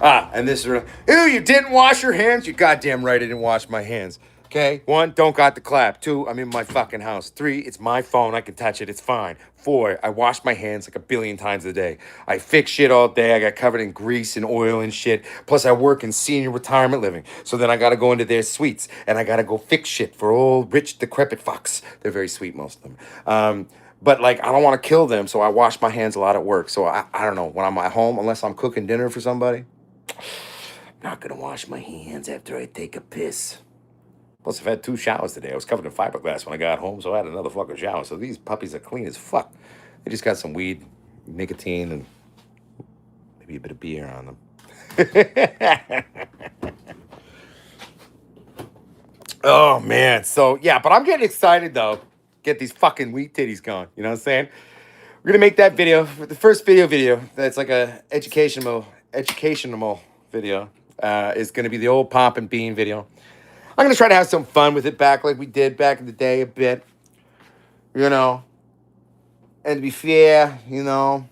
And this is, ew, you didn't wash your hands? You goddamn right I didn't wash my hands. Okay, 1, don't got the clap. 2, I'm in my fucking house. 3, it's my phone. I can touch it. It's fine. 4, I wash my hands like a billion times a day. I fix shit all day. I got covered in grease and oil and shit. Plus, I work in senior retirement living. So then I got to go into their suites and I got to go fix shit for old, rich, decrepit fucks. They're very sweet, most of them. But like, I don't want to kill them. So I wash my hands a lot at work. So I don't know. When I'm at home, unless I'm cooking dinner for somebody, not going to wash my hands after I take a piss. Plus, I've had 2 showers today. I was covered in fiberglass when I got home, so I had another fucking shower. So these puppies are clean as fuck. They just got some weed, nicotine, and maybe a bit of beer on them. Oh, man. So, yeah, but I'm getting excited, though. Get these fucking wheat titties going. You know what I'm saying? We're going to make that video, the first video that's like a educational video, is going to be the old pop and bean video. I'm going to try to have some fun with it back like we did back in the day a bit, you know. And to be fair, you know,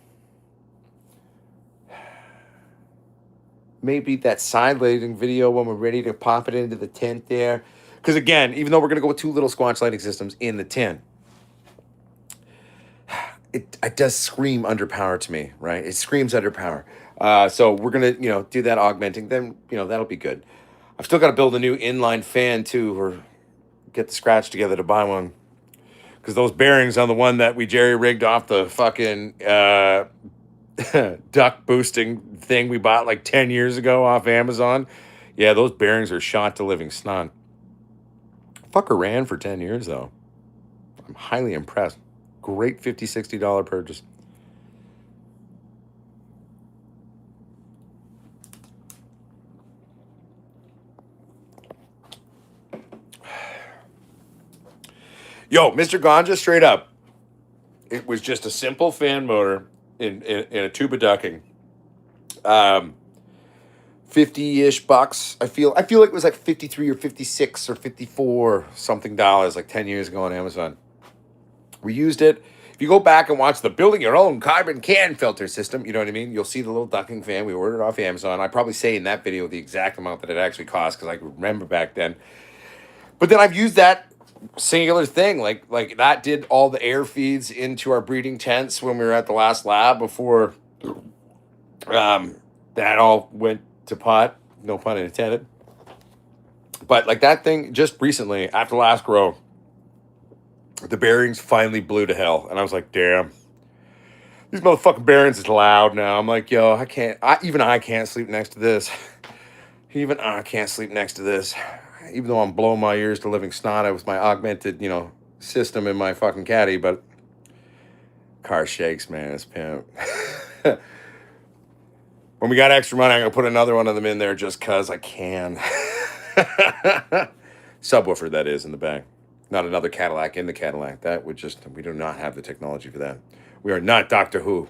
maybe that side lighting video when we're ready to pop it into the tent there. Because again, even though we're going to go with 2 little Squatch lighting systems in the tent, it does scream underpower to me, right? It screams underpower. So we're going to, you know, do that augmenting. Then, you know, that'll be good. I've still got to build a new inline fan too, or get the scratch together to buy one. Because those bearings on the one that we jerry-rigged off the fucking duck boosting thing we bought like 10 years ago off Amazon, yeah, those bearings are shot to living snot. Fucker ran for 10 years, though. I'm highly impressed. Great $50, $60 purchase. Yo, Mr. Ganja, straight up. It was just a simple fan motor in a tube of ducking. 50-ish bucks. I feel like it was like 53 or 56 or 54 something dollars like 10 years ago on Amazon. We used it. If you go back and watch the building your own carbon can filter system, you know what I mean? You'll see the little ducking fan we ordered off Amazon. I probably say in that video the exact amount that it actually cost because I remember back then. But then I've used that singular thing like that did all the air feeds into our breeding tents when we were at the last lab before that all went to pot, no pun intended. But like that thing just recently after last grow, the bearings finally blew to hell and I was like, damn, these motherfucking bearings is loud now. I'm like, yo, I can't sleep next to this. Even I can't sleep next to this. Even though I'm blowing my ears to living snot with my augmented, you know, system in my fucking caddy, but car shakes, man. It's pimp. When we got extra money, I'm gonna put another one of them in there just cause I can. Subwoofer, that is, in the back. Not another Cadillac in the Cadillac. That would just, we do not have the technology for that. We are not Doctor Who.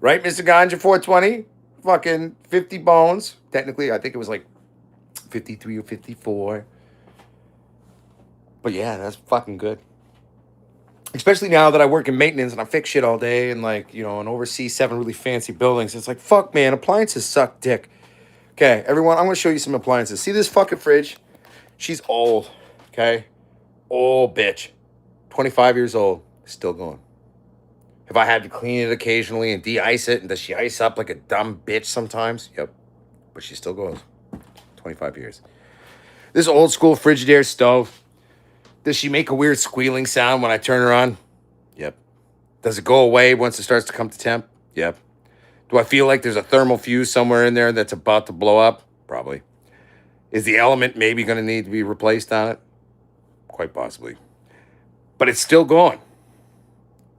Right, Mr. Ganja 420? Fucking 50 bones. Technically, I think it was like 53 or 54. But yeah, that's fucking good. Especially now that I work in maintenance and I fix shit all day and like, you know, and oversee 7 really fancy buildings. It's like, fuck, man, appliances suck dick. Okay, everyone, I'm going to show you some appliances. See this fucking fridge? She's old, okay? Old bitch. 25 years old. Still going. Have I had to clean it occasionally and de-ice it? And does she ice up like a dumb bitch sometimes? Yep. But she still goes. 25 years. This old school Frigidaire stove. Does she make a weird squealing sound when I turn her on? Yep. Does it go away once it starts to come to temp? Yep. Do I feel like there's a thermal fuse somewhere in there that's about to blow up? Probably. Is the element maybe going to need to be replaced on it? Quite possibly. But it's still going.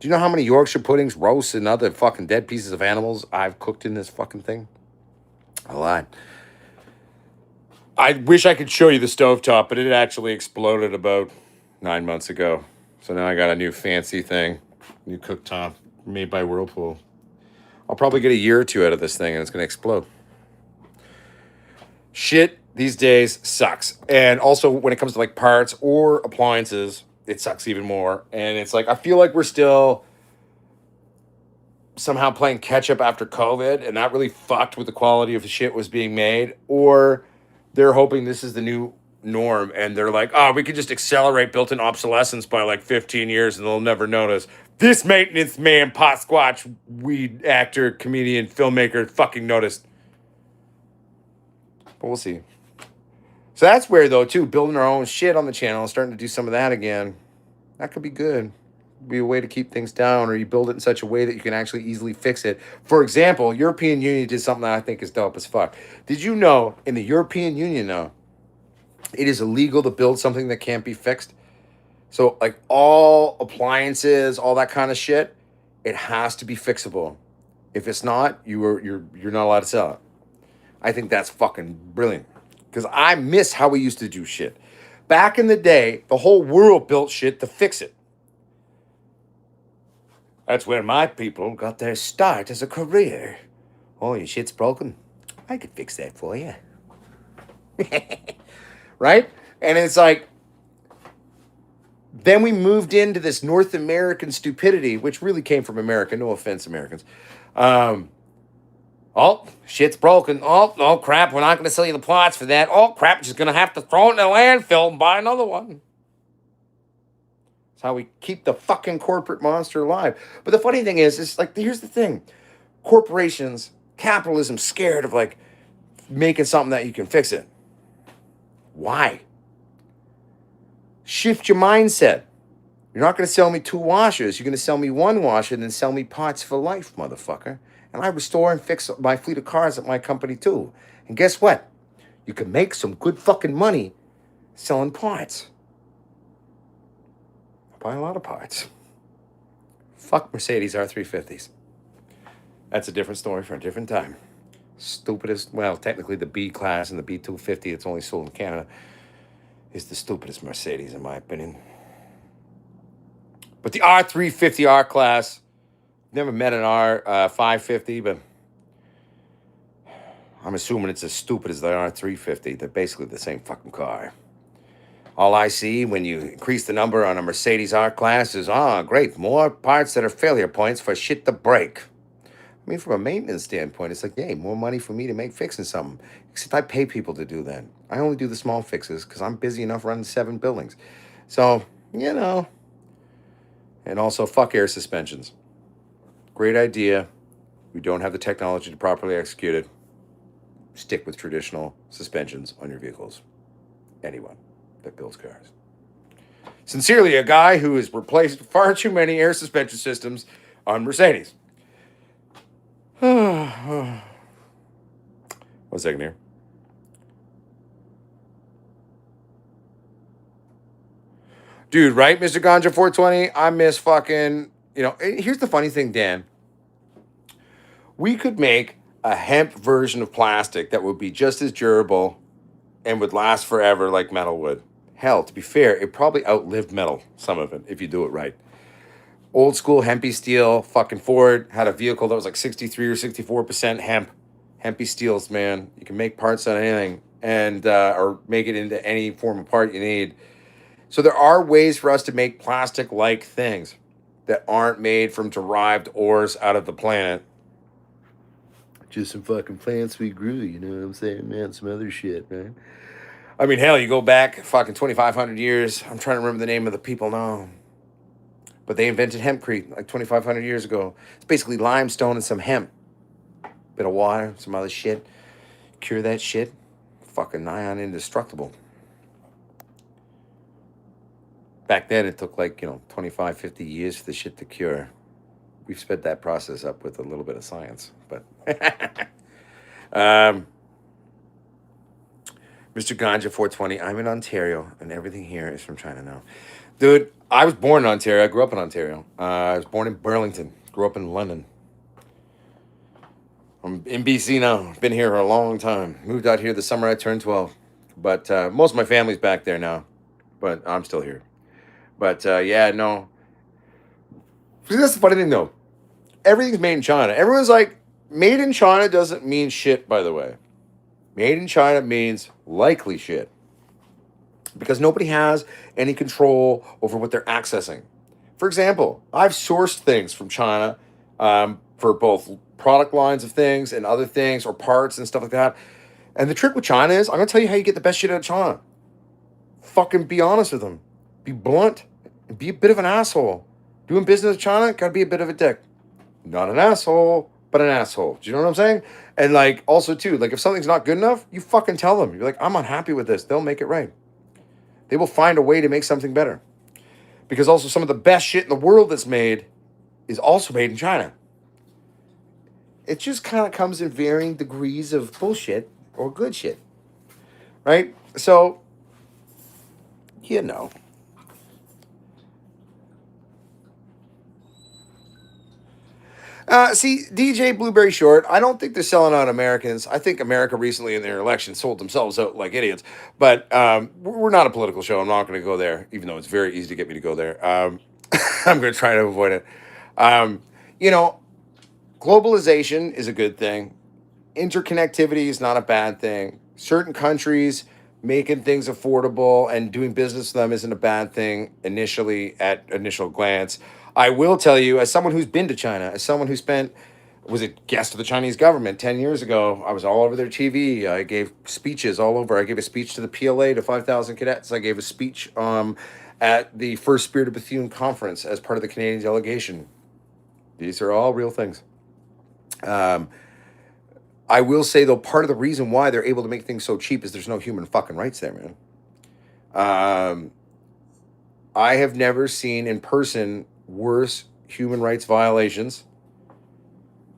Do you know how many Yorkshire puddings, roasts, and other fucking dead pieces of animals I've cooked in this fucking thing? A lot. I wish I could show you the stovetop, but it actually exploded about 9 months ago. So now I got a new fancy thing, new cooktop made by Whirlpool. I'll probably get a year or 2 out of this thing and it's going to explode. Shit these days sucks. And also when it comes to like parts or appliances, it sucks even more. And it's like, I feel like we're still somehow playing catch up after COVID and that really fucked with the quality of the shit was being made, or they're hoping this is the new norm and they're like, oh, we could just accelerate built-in obsolescence by like 15 years and they'll never notice. This maintenance man, Potsquatch, weed actor, comedian, filmmaker fucking noticed. But we'll see. So that's where, though, too, building our own shit on the channel, starting to do some of that again. That could be good. Be a way to keep things down, or you build it in such a way that you can actually easily fix it. For example, European Union did something that I think is dope as fuck. Did you know in the European Union now, it is illegal to build something that can't be fixed? So like all appliances, all that kind of shit, it has to be fixable. If it's not, you're not allowed to sell it. I think that's fucking brilliant because I miss how we used to do shit. Back in the day, the whole world built shit to fix it. That's where my people got their start as a career. Oh, your shit's broken? I could fix that for you. Right? And it's like, then we moved into this North American stupidity, which really came from America. No offense, Americans. Oh, shit's broken. Oh, crap, we're not going to sell you the plots for that. Oh, crap, just going to have to throw it in the landfill and buy another one. That's how we keep the fucking corporate monster alive. But the funny thing is like, here's the thing. Corporations, capitalism, scared of like making something that you can fix it. Why? Shift your mindset. You're not going to sell me 2 washers. You're going to sell me 1 washer and then sell me parts for life, motherfucker. And I restore and fix my fleet of cars at my company too. And guess what? You can make some good fucking money selling parts. Buy a lot of parts. Fuck Mercedes R350s. That's a different story for a different time. Stupidest, well, technically the B class and the B250, it's only sold in Canada, is the stupidest Mercedes in my opinion. But the R350 R class, never met an R550, but I'm assuming it's as stupid as the R350. They're basically the same fucking car. All I see when you increase the number on a Mercedes R-Class is, great, more parts that are failure points for shit to break. I mean, from a maintenance standpoint, it's like, yay, more money for me to make fixing something. Except I pay people to do that. I only do the small fixes because I'm busy enough running 7 buildings. So, you know. And also, fuck air suspensions. Great idea. We don't have the technology to properly execute it. Stick with traditional suspensions on your vehicles. Anyone that builds cars. Sincerely, a guy who has replaced far too many air suspension systems on Mercedes. 1 second here. Dude, right, Mr. Ganja 420? I miss fucking, here's the funny thing, Dan. We could make a hemp version of plastic that would be just as durable and would last forever like metal would. Hell, to be fair, it probably outlived metal, some of it, if you do it right. Old school hempy steel, fucking Ford had a vehicle that was like 63 or 64% hemp. Hempy steels, man. You can make parts out of anything and or make it into any form of part you need. So there are ways for us to make plastic-like things that aren't made from derived ores out of the planet. Just some fucking plants we grew, you know what I'm saying, man? Some other shit, man. I mean, hell, you go back fucking 2,500 years. I'm trying to remember the name of the people now. But they invented hempcrete like 2,500 years ago. It's basically limestone and some hemp. Bit of water, some other shit. Cure that shit. Fucking nigh on indestructible. Back then, it took like, 25, 50 years for the shit to cure. We've sped that process up with a little bit of science. But Mr. Ganja 420, I'm in Ontario, and everything here is from China now. Dude, I was born in Ontario. I grew up in Ontario. I was born in Burlington. Grew up in London. I'm in BC now. Been here for a long time. Moved out here the summer I turned 12. But most of my family's back there now. But I'm still here. But yeah, no. See, that's the funny thing, though. Everything's made in China. Everyone's like, made in China doesn't mean shit, by the way. Made in China means likely shit. Because nobody has any control over what they're accessing. For example, I've sourced things from China for both product lines of things and other things or parts and stuff like that. And the trick with China is, I'm going to tell you how you get the best shit out of China. Fucking be honest with them. Be blunt and be a bit of an asshole. Doing business with China, got to be a bit of a dick. Not an asshole, but an asshole. Do you know what I'm saying? And like, also too, like if something's not good enough, you fucking tell them. You're like, I'm unhappy with this. They'll make it right. They will find a way to make something better. Because also some of the best shit in the world that's made is also made in China. It just kind of comes in varying degrees of bullshit or good shit. Right? So, you know. See, DJ Blueberry Short, I don't think they're selling out Americans. I think America recently in their election sold themselves out like idiots. But we're not a political show. I'm not going to go there, even though it's very easy to get me to go there. I'm going to try to avoid it. You know, globalization is a good thing. Interconnectivity is not a bad thing. Certain countries making things affordable and doing business with them isn't a bad thing initially at initial glance. I will tell you, as someone who's been to China, as someone who was a guest of the Chinese government 10 years ago, I was all over their TV. I gave speeches all over. I gave a speech to the PLA to 5,000 cadets. I gave a speech at the first Spirit of Bethune conference as part of the Canadian delegation. These are all real things. I will say, though, part of the reason why they're able to make things so cheap is there's no human fucking rights there, man. I have never seen in person worse human rights violations.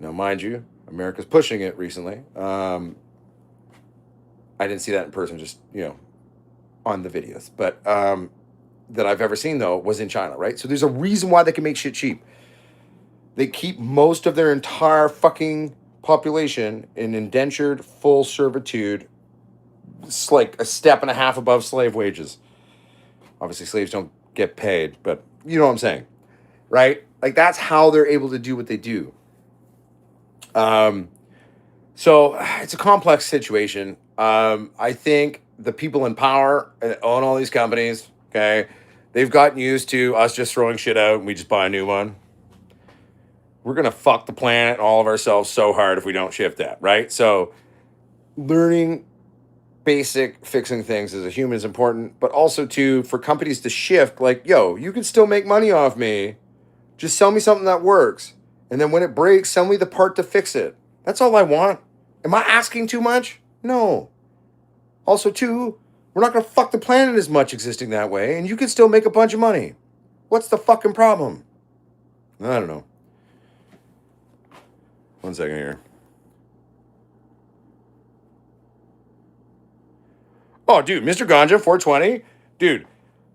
Now, mind you, America's pushing it recently. I didn't see that in person, just, on the videos. But that I've ever seen, though, was in China, right? So there's a reason why they can make shit cheap. They keep most of their entire fucking population in indentured full servitude. It's like a step and a half above slave wages. Obviously, slaves don't get paid, but you know what I'm saying, right? Like, that's how they're able to do what they do. So it's a complex situation. I think the people in power own all these companies, okay, they've gotten used to us just throwing shit out and we just buy a new one. We're going to fuck the planet and all of ourselves so hard if we don't shift that, right? So learning basic fixing things as a human is important, but also too, for companies to shift, like, yo, you can still make money off me. Just sell me something that works. And then when it breaks, sell me the part to fix it. That's all I want. Am I asking too much? No. Also too, we're not going to fuck the planet as much existing that way, and you can still make a bunch of money. What's the fucking problem? I don't know. 1 second here. Oh, dude, Mr. Ganja, 420. Dude,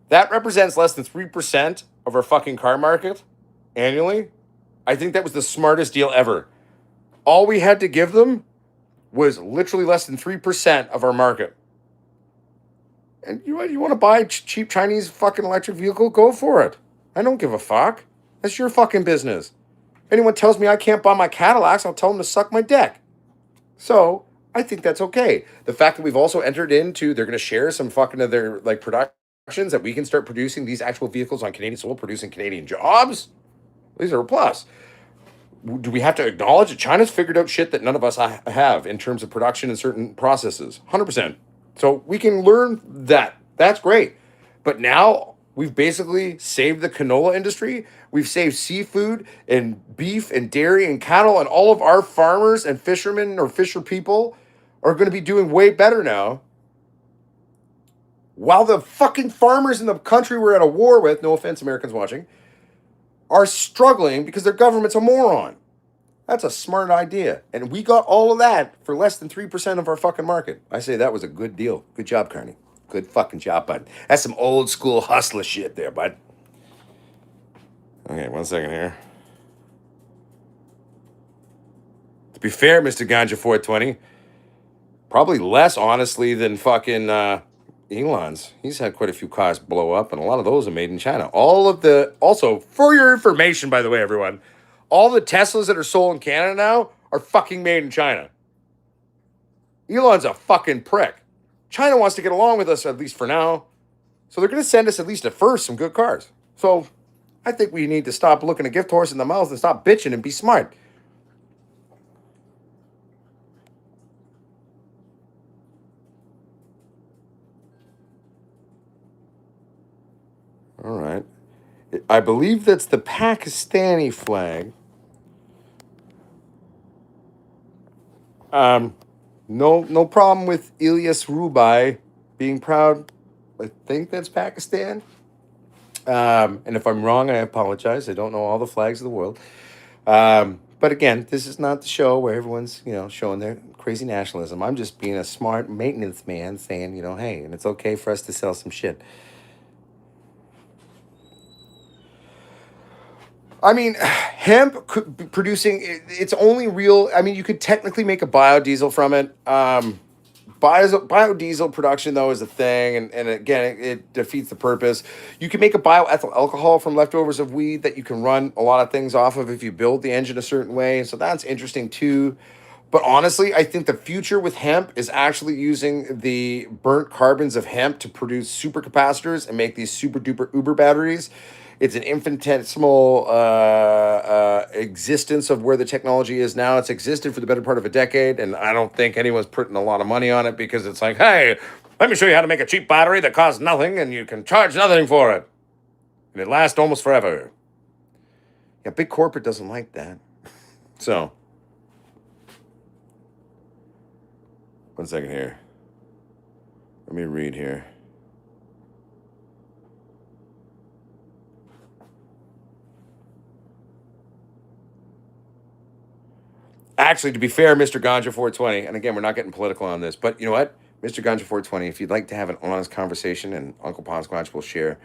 that represents less than 3% of our fucking car market annually. I think that was the smartest deal ever. All we had to give them was literally less than 3% of our market. And you want to buy a cheap Chinese fucking electric vehicle? Go for it. I don't give a fuck. That's your fucking business. If anyone tells me I can't buy my Cadillacs, I'll tell them to suck my dick. So I think that's okay. The fact that we've also entered into, they're going to share some fucking of their like productions, that we can start producing these actual vehicles on Canadian soil, producing Canadian jobs. These are a plus. Do we have to acknowledge that China's figured out shit that none of us have in terms of production and certain processes? 100%. So we can learn that. That's great. But now we've basically saved the canola industry. We've saved seafood and beef and dairy and cattle, and all of our farmers and fishermen or fisher people are going to be doing way better now. While the fucking farmers in the country we're at a war with, no offense, Americans watching, are struggling because their government's a moron. That's a smart idea. And we got all of that for less than 3% of our fucking market. I say that was a good deal. Good job, Carney. Good fucking job, bud. That's some old school hustler shit there, bud. Okay, 1 second here. To be fair, Mr. Ganja 420, probably less, honestly, than fucking Elon's. He's had quite a few cars blow up, and a lot of those are made in China. Also, for your information, by the way, everyone, all the Teslas that are sold in Canada now are fucking made in China. Elon's a fucking prick. China wants to get along with us, at least for now. So they're going to send us, at least at first, some good cars. So I think we need to stop looking a gift horse in the mouth and stop bitching and be smart. All right. I believe that's the Pakistani flag. Um, no problem with Ilyas Rubai being proud. I think that's Pakistan. And if I'm wrong, I apologize. I don't know all the flags of the world. But again, this is not the show where everyone's, showing their crazy nationalism. I'm just being a smart maintenance man saying, hey, and it's okay for us to sell some shit. I mean, hemp producing, it's only real. I mean, you could technically make a biodiesel from it. Biodiesel production, though, is a thing. And again, it defeats the purpose. You can make a bioethyl alcohol from leftovers of weed that you can run a lot of things off of if you build the engine a certain way. So that's interesting, too. But honestly, I think the future with hemp is actually using the burnt carbons of hemp to produce supercapacitors and make these super duper uber batteries. It's an infinitesimal existence of where the technology is now. It's existed for the better part of a decade, and I don't think anyone's putting a lot of money on it because it's like, hey, let me show you how to make a cheap battery that costs nothing and you can charge nothing for it. And it lasts almost forever. Yeah, big corporate doesn't like that. So, one second here. Let me read here. Actually, to be fair, Mr. Ganja 420, and again, we're not getting political on this, but you know what? Mr. Ganja 420, if you'd like to have an honest conversation, and Uncle Potsquatch will share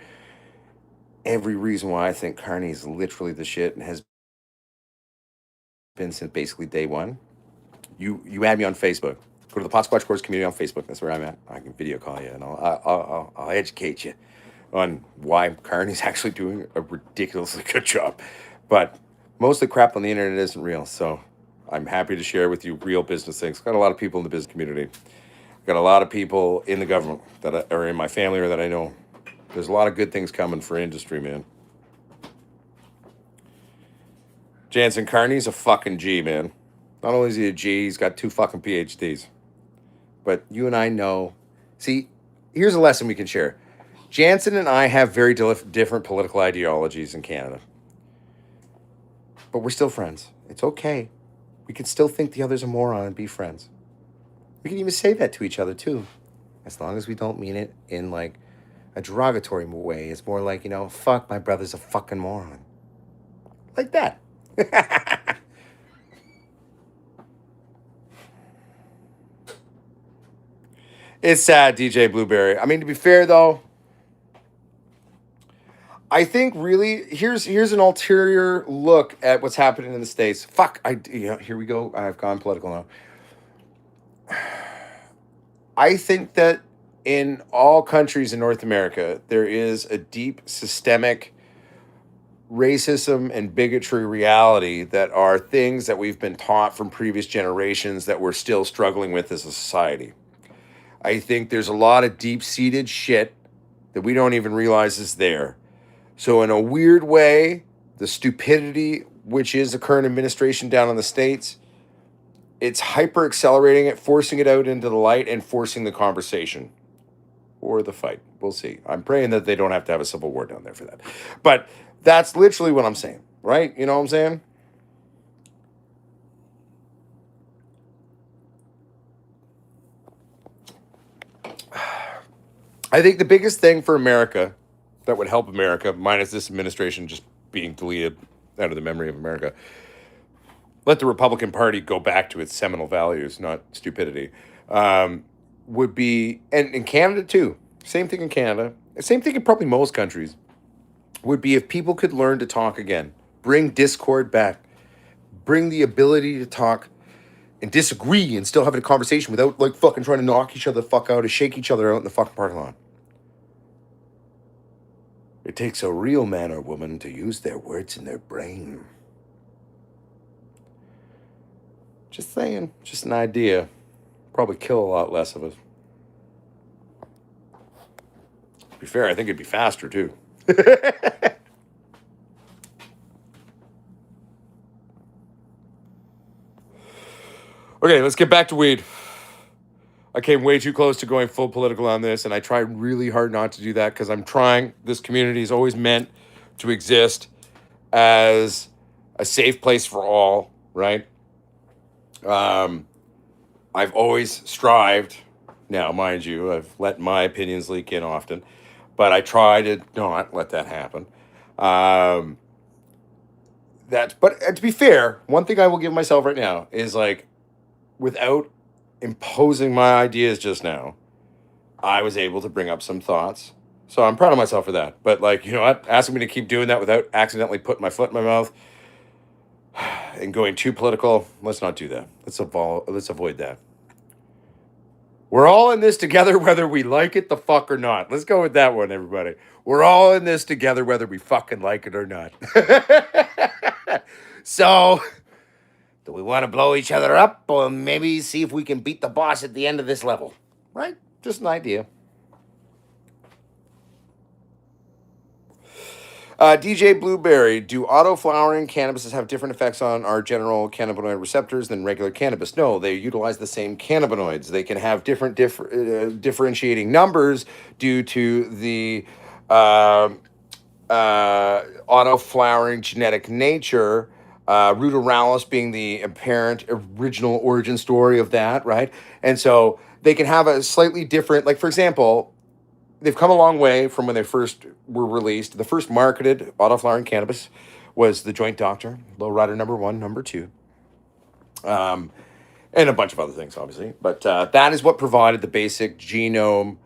every reason why I think Carney is literally the shit and has been since basically day one, you add me on Facebook. Go to the Potsquatch Growers community on Facebook. That's where I'm at. I can video call you, and I'll educate you on why Carney's actually doing a ridiculously good job. But most of the crap on the internet isn't real, so I'm happy to share with you real business things. Got a lot of people in the business community. Got a lot of people in the government that are in my family or that I know. There's a lot of good things coming for industry, man. Jansen Carney's a fucking G, man. Not only is he a G, he's got 2 fucking PhDs. But you and I know. See, here's a lesson we can share. Jansen and I have very different political ideologies in Canada. But we're still friends. It's okay. We can still think the other's a moron and be friends. We can even say that to each other, too. As long as we don't mean it in, like, a derogatory way. It's more like, fuck, my brother's a fucking moron. Like that. It's sad, DJ Blueberry. I mean, to be fair, though, I think really here's an ulterior look at what's happening in the States. Fuck, here we go. I've gone political now. I think that in all countries in North America, there is a deep systemic racism and bigotry reality that are things that we've been taught from previous generations that we're still struggling with as a society. I think there's a lot of deep-seated shit that we don't even realize is there. So in a weird way, the stupidity, which is the current administration down in the States, it's hyper accelerating it, forcing it out into the light and forcing the conversation or the fight. We'll see. I'm praying that they don't have to have a civil war down there for that. But that's literally what I'm saying, right? You know what I'm saying? I think the biggest thing for America that would help America, minus this administration just being deleted out of the memory of America, let the Republican Party go back to its seminal values, not stupidity, would be, and in Canada too, same thing in Canada, same thing in probably most countries, would be if people could learn to talk again, bring discord back, bring the ability to talk and disagree and still having a conversation without like fucking trying to knock each other the fuck out or shake each other out in the fucking parking lot. It takes a real man or woman to use their words in their brain. Just saying, just an idea. Probably kill a lot less of us. To be fair, I think it'd be faster too. Okay, let's get back to weed. I came way too close to going full political on this, and I try really hard not to do that because I'm trying. This community is always meant to exist as a safe place for all, right? Um, I've always strived. Now, mind you, I've let my opinions leak in often, but I try to not let that happen. Um, but to be fair, one thing I will give myself right now is like, without imposing my ideas just now, I was able to bring up some thoughts. So I'm proud of myself for that. But like, you know what? Asking me to keep doing that without accidentally putting my foot in my mouth and going too political, let's not do that. Let's avoid that. We're all in this together, whether we like it the fuck or not. Let's go with that one, everybody. We're all in this together, whether we fucking like it or not. So, do we want to blow each other up or maybe see if we can beat the boss at the end of this level? Right? Just an idea. DJ Blueberry, do auto-flowering cannabises have different effects on our general cannabinoid receptors than regular cannabis? No, they utilize the same cannabinoids. They can have different differentiating numbers due to the auto-flowering genetic nature. Ruderalis being the apparent original origin story of that, right? And so they can have a slightly different, like for example, they've come a long way from when they first were released. The first marketed auto-flowering cannabis was the Joint Doctor, Lowrider number 1, number 2, and a bunch of other things, obviously. But that is what provided the basic genome,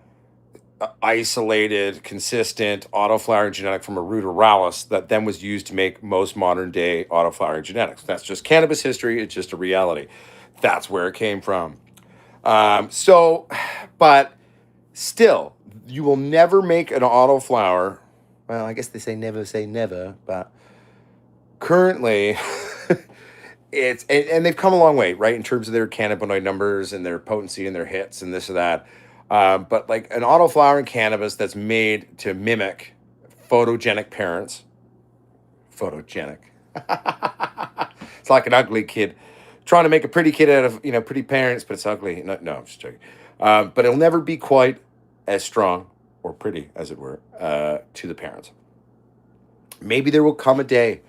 isolated, consistent auto-flowering genetic from a Ruderalis that then was used to make most modern-day auto-flowering genetics. That's just cannabis history. It's just a reality. That's where it came from. But still, you will never make an auto flower. Well, I guess they say never, but currently and they've come a long way, right? In terms of their cannabinoid numbers and their potency and their hits and this or that. But like an auto flowering cannabis that's made to mimic photogenic parents. Photogenic. It's like an ugly kid trying to make a pretty kid out of, pretty parents, but it's ugly. No, I'm just joking. But it'll never be quite as strong or pretty, as it were, to the parents. Maybe there will come a day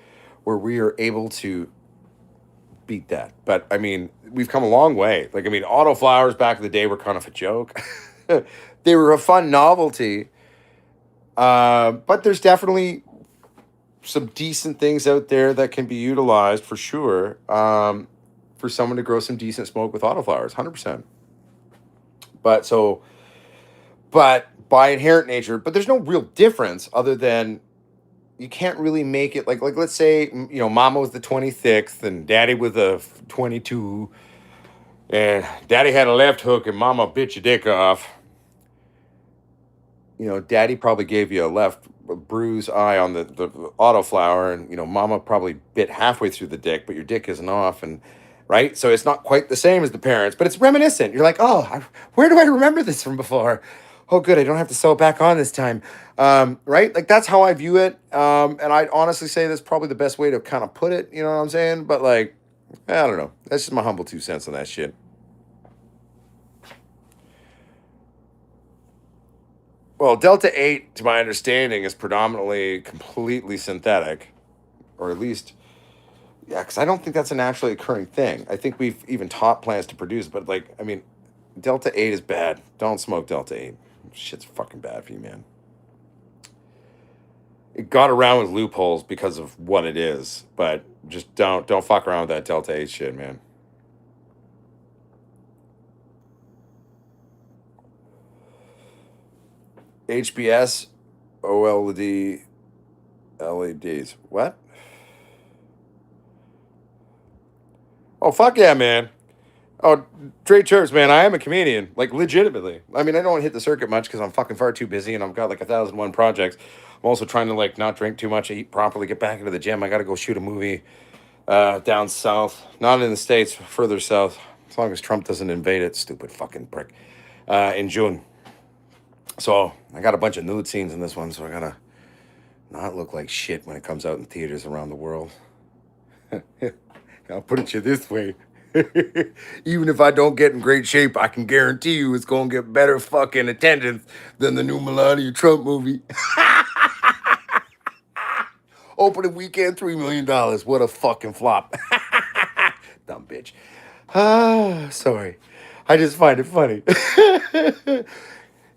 where we are able to beat that. But I mean, we've come a long way. Like, I mean, auto flowers back in the day were kind of a joke. They were a fun novelty. But there's definitely some decent things out there that can be utilized for sure, for someone to grow some decent smoke with auto flowers, 100%. But by inherent nature, but there's no real difference other than you can't really make it like let's say, mama was the 26th and daddy was a 22, and daddy had a left hook and mama bit your dick off. Daddy probably gave you a left bruise eye on the autoflower, and mama probably bit halfway through the dick, but your dick isn't off, and right, so it's not quite the same as the parents, but it's reminiscent. You're like, oh, where do I remember this from before? Oh, good, I don't have to sew it back on this time. Right, like that's how I view it, and I'd honestly say that's probably the best way to kind of put it. You know what I'm saying? But like, I don't know. That's just my humble 2 cents on that shit. Well, Delta 8, to my understanding, is predominantly completely synthetic, or at least, yeah, because I don't think that's a naturally occurring thing. I think we've even taught plants to produce, but like, I mean, Delta 8 is bad. Don't smoke Delta 8. Shit's fucking bad for you, man. It got around with loopholes because of what it is, but just don't fuck around with that Delta 8 shit, man. HBS, OLED, LEDs. What? Oh, fuck yeah, man. Oh, Trey Chirps, man, I am a comedian. Like, legitimately. I mean, I don't hit the circuit much because I'm fucking far too busy and I've got like 1,001 projects. I'm also trying to like not drink too much, eat properly, get back into the gym. I got to go shoot a movie down south. Not in the States, further south. As long as Trump doesn't invade it, stupid fucking prick. In June. So I got a bunch of nude scenes in this one, so I gotta not look like shit when it comes out in theaters around the world. I'll put it to you this way. Even if I don't get in great shape, I can guarantee you it's gonna get better fucking attendance than the new Melania Trump movie. Opening weekend, $3 million. What a fucking flop. Dumb bitch. Ah, sorry. I just find it funny.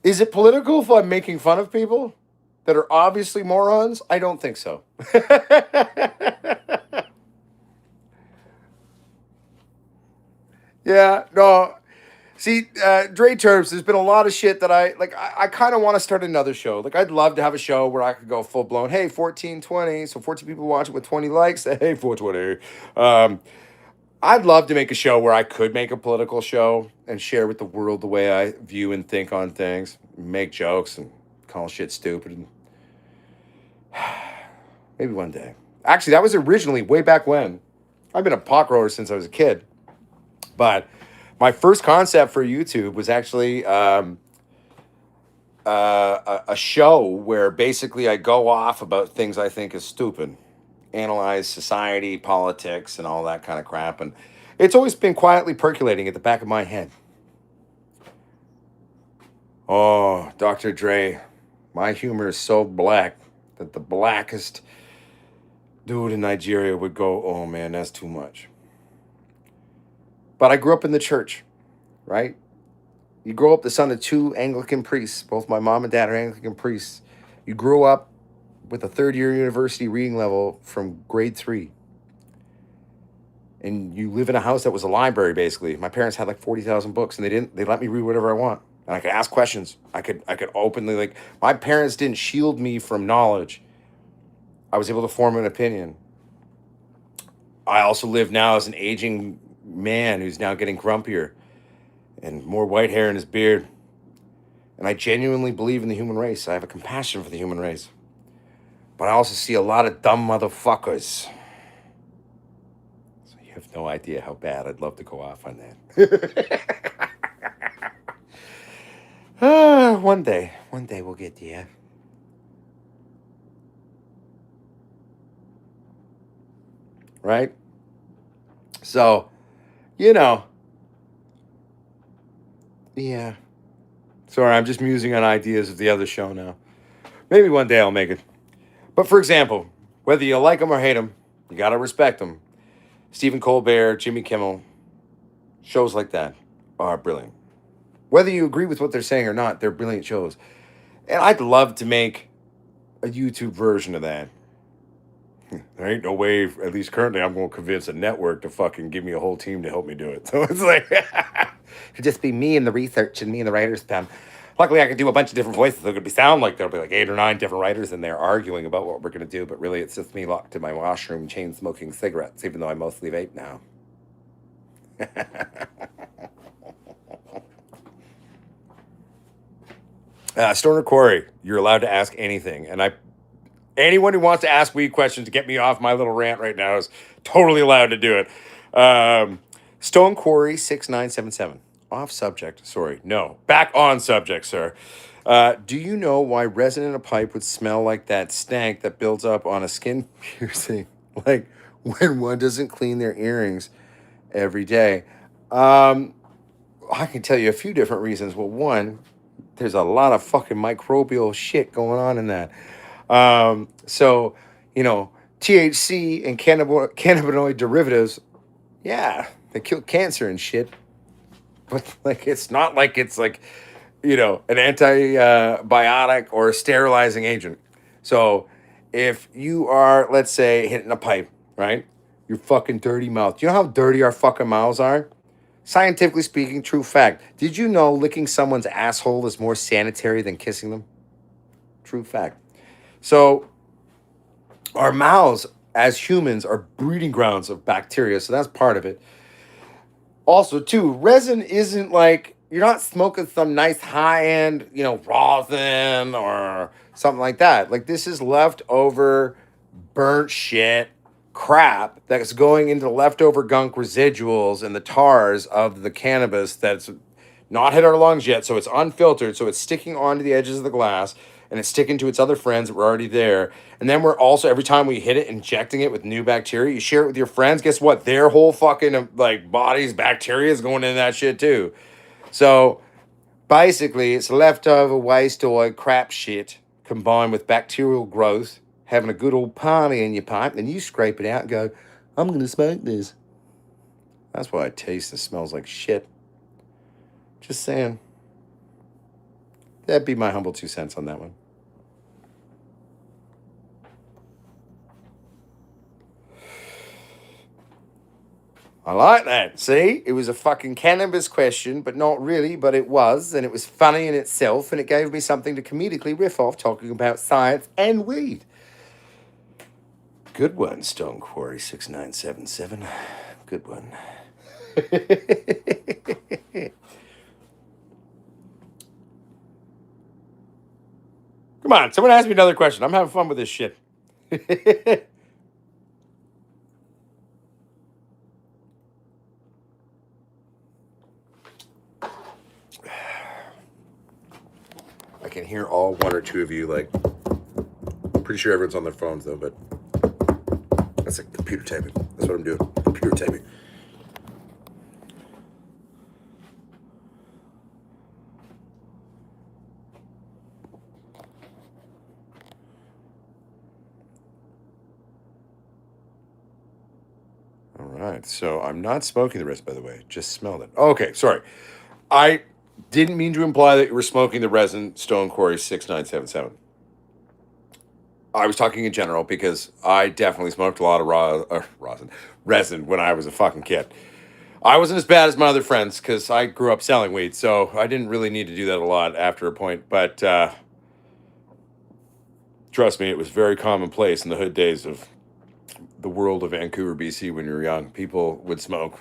Is it political if I'm making fun of people that are obviously morons? I don't think so. Yeah, no. See, Dre Terps, there's been a lot of shit that I like. I kind of want to start another show. Like, I'd love to have a show where I could go full blown. Hey, 1420. So 14 people watch it with 20 likes. Hey, 420. I'd love to make a show where I could make a political show and share with the world the way I view and think on things, make jokes and call shit stupid. And maybe one day. Actually, that was originally way back when. I've been a pot grower since I was a kid. But my first concept for YouTube was actually a show where basically I go off about things I think is stupid, analyze society, politics, and all that kind of crap. And it's always been quietly percolating at the back of my head. Oh, Dr. Dre, my humor is so black that the blackest dude in Nigeria would go, oh man, that's too much. But I grew up in the church, right? You grow up the son of two Anglican priests. Both my mom and dad are Anglican priests. You grew up with a third year university reading level from grade 3. And you live in a house that was a library, basically. My parents had like 40,000 books, and they let me read whatever I want. And I could ask questions. I could openly, like, my parents didn't shield me from knowledge. I was able to form an opinion. I also live now as an aging man who's now getting grumpier and more white hair in his beard. And I genuinely believe in the human race. I have a compassion for the human race. But I also see a lot of dumb motherfuckers. So you have no idea how bad I'd love to go off on that. One day we'll get there. Right? So, yeah. Sorry, I'm just musing on ideas of the other show now. Maybe one day I'll make it. But for example, whether you like them or hate them, you got to respect them. Stephen Colbert, Jimmy Kimmel, shows like that are brilliant. Whether you agree with what they're saying or not, they're brilliant shows. And I'd love to make a YouTube version of that. There ain't no way, at least currently, I'm going to convince a network to fucking give me a whole team to help me do it. So it's like, it'd just be me and the research and me and the writers' pen. Luckily, I can do a bunch of different voices. It could sound like there'll be like 8 or 9 different writers in there arguing about what we're going to do. But really, it's just me locked in my washroom, chain smoking cigarettes, even though I mostly vape now. Stoner Quarry, you're allowed to ask anything. And anyone who wants to ask weed questions to get me off my little rant right now is totally allowed to do it. Stone Quarry 6977. Off subject. Sorry. No. Back on subject, sir. Do you know why resin in a pipe would smell like that stank that builds up on a skin piercing? Like when one doesn't clean their earrings every day? I can tell you a few different reasons. Well, one, there's a lot of fucking microbial shit going on in that. So, THC and cannabinoid derivatives, yeah, they kill cancer and shit. But like, it's not like it's like, an antibiotic or a sterilizing agent. So if you are, let's say, hitting a pipe, right? Your fucking dirty mouth. Do you know how dirty our fucking mouths are? Scientifically speaking, true fact. Did you know licking someone's asshole is more sanitary than kissing them? True fact. So our mouths as humans are breeding grounds of bacteria. So that's part of it. Also, too, resin isn't like, you're not smoking some nice high-end, rosin or something like that. Like, this is leftover burnt shit crap that's going into leftover gunk residuals and the tars of the cannabis that's not hit our lungs yet. So it's unfiltered. So it's sticking onto the edges of the glass. and it's sticking to its other friends that were already there. And then we're also, every time we hit it, injecting it with new bacteria. You share it with your friends. Guess what? Their whole fucking like body's bacteria is going in that shit too. So basically, it's leftover waste oil crap shit combined with bacterial growth, having a good old party in your pipe, and you scrape it out and go, I'm going to smoke this. That's why it tastes and smells like shit. Just saying. That'd be my humble 2 cents on that one. I like that. See, it was a fucking cannabis question, but not really, but it was, and it was funny in itself, and it gave me something to comedically riff off talking about science and weed. Good one, Stone Quarry 6977. Good one. Come on, someone ask me another question. I'm having fun with this shit. I can hear all one or two of you, like, I'm pretty sure everyone's on their phones though, but that's like computer typing. That's what I'm doing. Computer typing. All right. So I'm not smoking the rest, by the way. Just smelled it. Okay. Sorry. I didn't mean to imply that you were smoking the resin Stone Quarry 6977. I was talking in general because I definitely smoked a lot of resin when I was a fucking kid. I wasn't as bad as my other friends because I grew up selling weed, so I didn't really need to do that a lot after a point. But trust me, it was very commonplace in the hood days of the world of Vancouver, BC. When you were young, people would smoke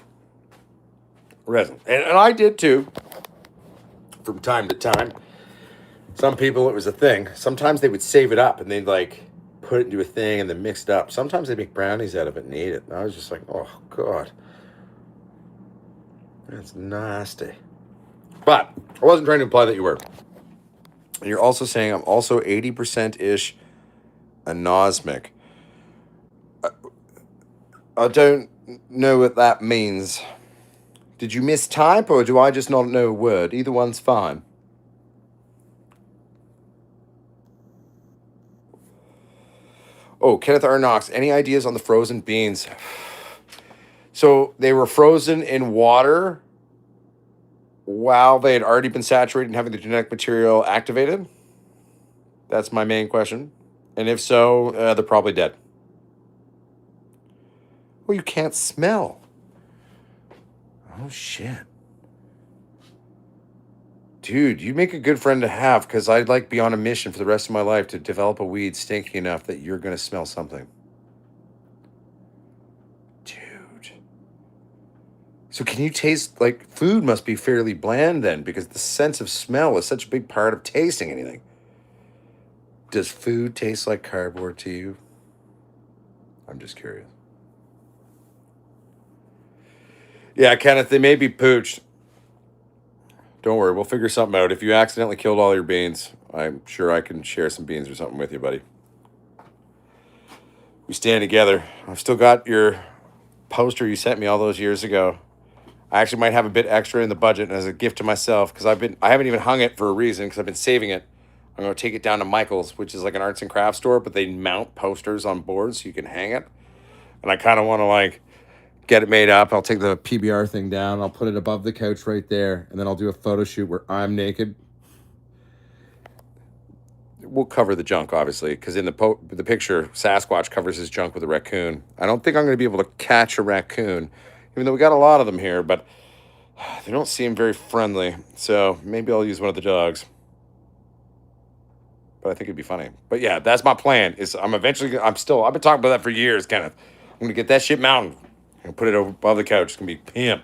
resin, and I did too, from time to time. Some people, it was a thing. Sometimes they would save it up and they'd like put it into a thing and then mix it up. Sometimes they'd make brownies out of it and eat it. And I was just like, oh God, that's nasty. But I wasn't trying to imply that you were. And you're also saying I'm also 80% ish anosmic. I don't know what that means. Did you mistype or do I just not know a word? Either one's fine. Oh, Kenneth R. Knox, any ideas on the frozen beans? So they were frozen in water while they had already been saturated and having the genetic material activated? That's my main question. And if so, they're probably dead. Well, you can't smell. Oh, shit. Dude, you make a good friend to have because I'd like be on a mission for the rest of my life to develop a weed stinky enough that you're going to smell something. Dude. So can you taste, like, food must be fairly bland then because the sense of smell is such a big part of tasting anything. Does food taste like cardboard to you? I'm just curious. Yeah, Kenneth, they may be pooched. Don't worry, we'll figure something out. If you accidentally killed all your beans, I'm sure I can share some beans or something with you, buddy. We stand together. I've still got your poster you sent me all those years ago. I actually might have a bit extra in the budget as a gift to myself because I haven't even hung it for a reason because I've been saving it. I'm going to take it down to Michael's, which is like an arts and crafts store, but they mount posters on boards so you can hang it. And I kind of want to like get it made up. I'll take the PBR thing down. I'll put it above the couch right there. And then I'll do a photo shoot where I'm naked. We'll cover the junk, obviously, because in the picture, Sasquatch covers his junk with a raccoon. I don't think I'm going to be able to catch a raccoon, even though we got a lot of them here, but they don't seem very friendly. So maybe I'll use one of the dogs. But I think it'd be funny. But yeah, that's my plan. I've been talking about that for years, Kenneth. I'm going to get that shit mounted and put it over above the couch. It's going to be pimp.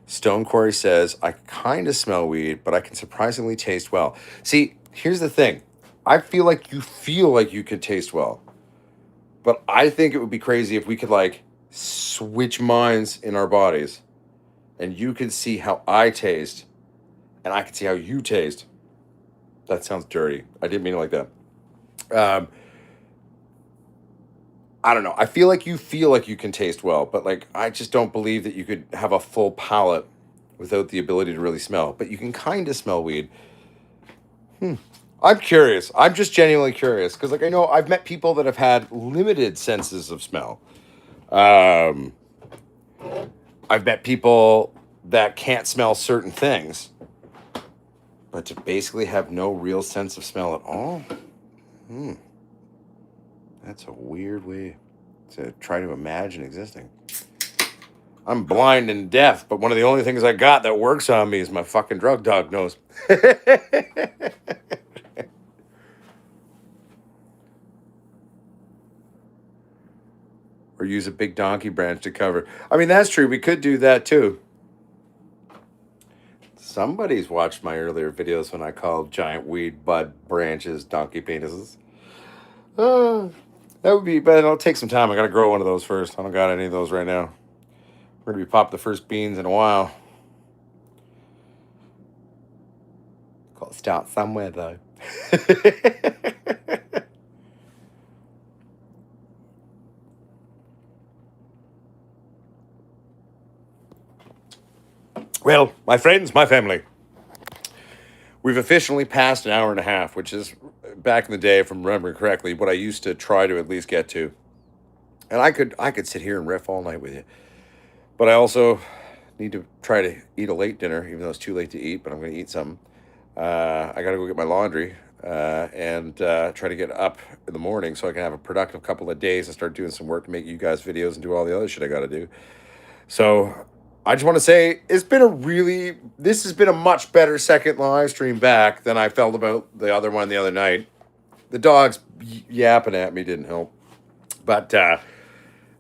Stone Quarry says, I kind of smell weed, but I can surprisingly taste well. See, here's the thing. I feel like you could taste well. But I think it would be crazy if we could like switch minds in our bodies and you could see how I taste and I can see how you taste. That sounds dirty. I didn't mean it like that. Um, I don't know. I feel like you can taste well, but like I just don't believe that you could have a full palate without the ability to really smell. But you can kind of smell weed. I'm curious. I'm just genuinely curious because, like, I know I've met people that have had limited senses of smell. Um, I've met people that can't smell certain things, but to basically have no real sense of smell at all. That's a weird way to try to imagine existing. I'm blind and deaf, but one of the only things I got that works on me is my fucking drug dog nose. Or use a big donkey branch to cover. I mean, that's true. We could do that too. Somebody's watched my earlier videos when I called giant weed bud branches donkey penises. That would be, but it'll take some time. I got to grow one of those first. I don't got any of those right now. We're going to be popping the first beans in a while. Got to start somewhere though. Well, my friends, my family, we've officially passed an hour and a half, which is back in the day, if I'm remembering correctly, what I used to try to at least get to. And I could sit here and riff all night with you, but I also need to try to eat a late dinner, even though it's too late to eat. But I'm going to eat something. I got to go get my laundry and try to get up in the morning so I can have a productive couple of days and start doing some work to make you guys videos and do all the other shit I got to do. So I just want to say this has been a much better second live stream back than I felt about the other one the other night. The dogs yapping at me didn't help, but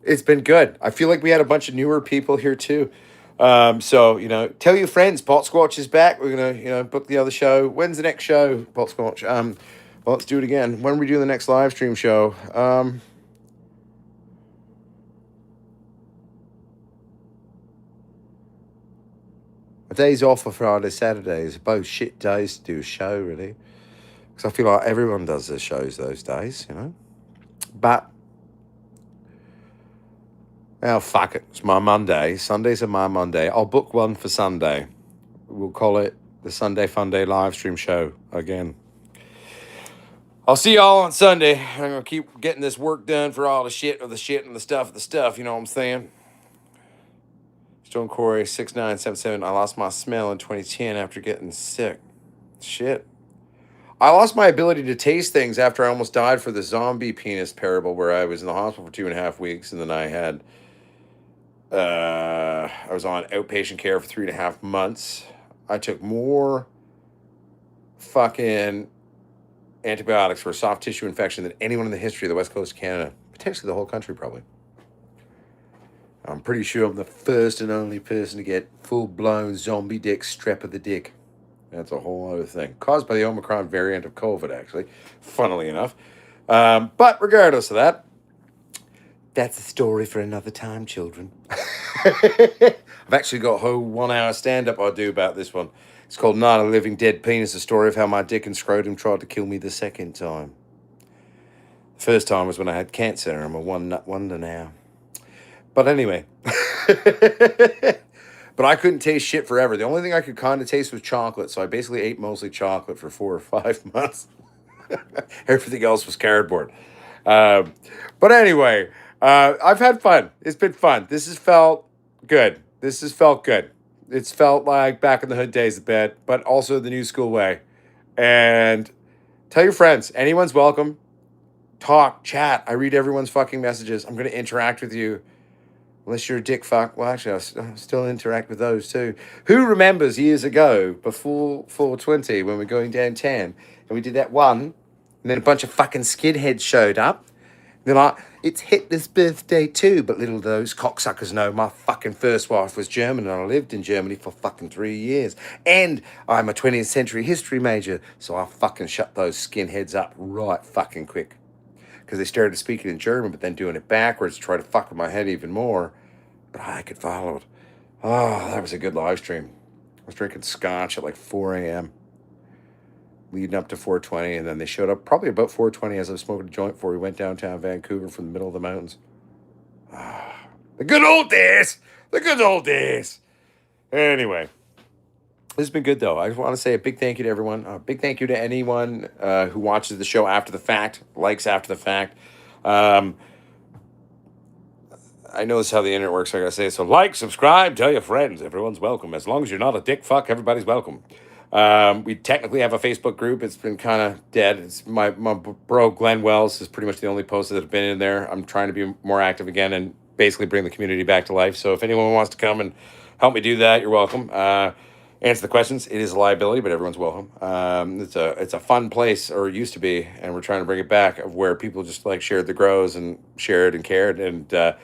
it's been good. I feel like we had a bunch of newer people here too. So, tell your friends, Potsquatch is back. We're going to, book the other show. When's the next show, Potsquatch? Well, let's do it again. When are we doing the next live stream show? My days off for Friday, Saturdays. Both shit days to do a show, really. Because I feel like everyone does their shows those days, But, oh, fuck it. It's my Monday. Sundays are my Monday. I'll book one for Sunday. We'll call it the Sunday Fun Day live stream show again. I'll see y'all on Sunday. I'm going to keep getting this work done for all the shit of the shit and the stuff of the stuff, you know what I'm saying? Stone Corey 6977. I lost my smell in 2010 after getting sick. Shit. I lost my ability to taste things after I almost died for the zombie penis parable where I was in the hospital for 2.5 weeks and then I was on outpatient care for 3.5 months. I took more fucking antibiotics for a soft tissue infection than anyone in the history of the West Coast of Canada. Potentially the whole country, probably. I'm pretty sure I'm the first and only person to get full-blown zombie dick strep of the dick. That's a whole other thing. Caused by the Omicron variant of COVID, actually. Funnily enough. But regardless of that, that's a story for another time, children. I've actually got a whole 1-hour stand-up I'll do about this one. It's called Not a Living Dead Penis, a story of how my dick and scrotum tried to kill me the second time. The first time was when I had cancer, and I'm a one-nut wonder now. But anyway. But I couldn't taste shit forever. The only thing I could kind of taste was chocolate, so I basically ate mostly chocolate for 4 or 5 months. Everything else was cardboard. But anyway, I've had fun. It's been fun. This has felt good. It's felt like back in the hood days a bit, but also the new school way. And tell your friends. Anyone's welcome. Talk, chat. I read everyone's fucking messages. I'm going to interact with you. Unless you're a dick fuck. Well, actually, I'll still interact with those too. Who remembers years ago, before 420, when we were going downtown, and we did that one, and then a bunch of fucking skinheads showed up. They're like, it's Hitler's birthday too, but little those cocksuckers know my fucking first wife was German, and I lived in Germany for fucking 3 years. And I'm a 20th century history major, so I fucking shut those skinheads up right fucking quick. Because they started speaking in German, but then doing it backwards to try to fuck with my head even more. But I could follow it. Oh, that was a good live stream. was drinking scotch at like 4 a.m. leading up to 420, and then they showed up probably about 420 as I was smoking a joint before we went downtown Vancouver from the middle of the mountains. The good old days! The good old days! Anyway, this has been good, though. I just want to say a big thank you to everyone. A big thank you to anyone who watches the show after the fact, likes after the fact. I know this is how the internet works, I gotta say. So like, subscribe, tell your friends. Everyone's welcome. As long as you're not a dick fuck, everybody's welcome. We technically have a Facebook group. It's been kind of dead. It's my bro Glenn Wells is pretty much the only post that have been in there. I'm trying to be more active again and basically bring the community back to life. So if anyone wants to come and help me do that, you're welcome. Answer the questions. It is a liability, but everyone's welcome. It's a fun place, or it used to be, and we're trying to bring it back, of where people just like shared the grows and shared and cared, and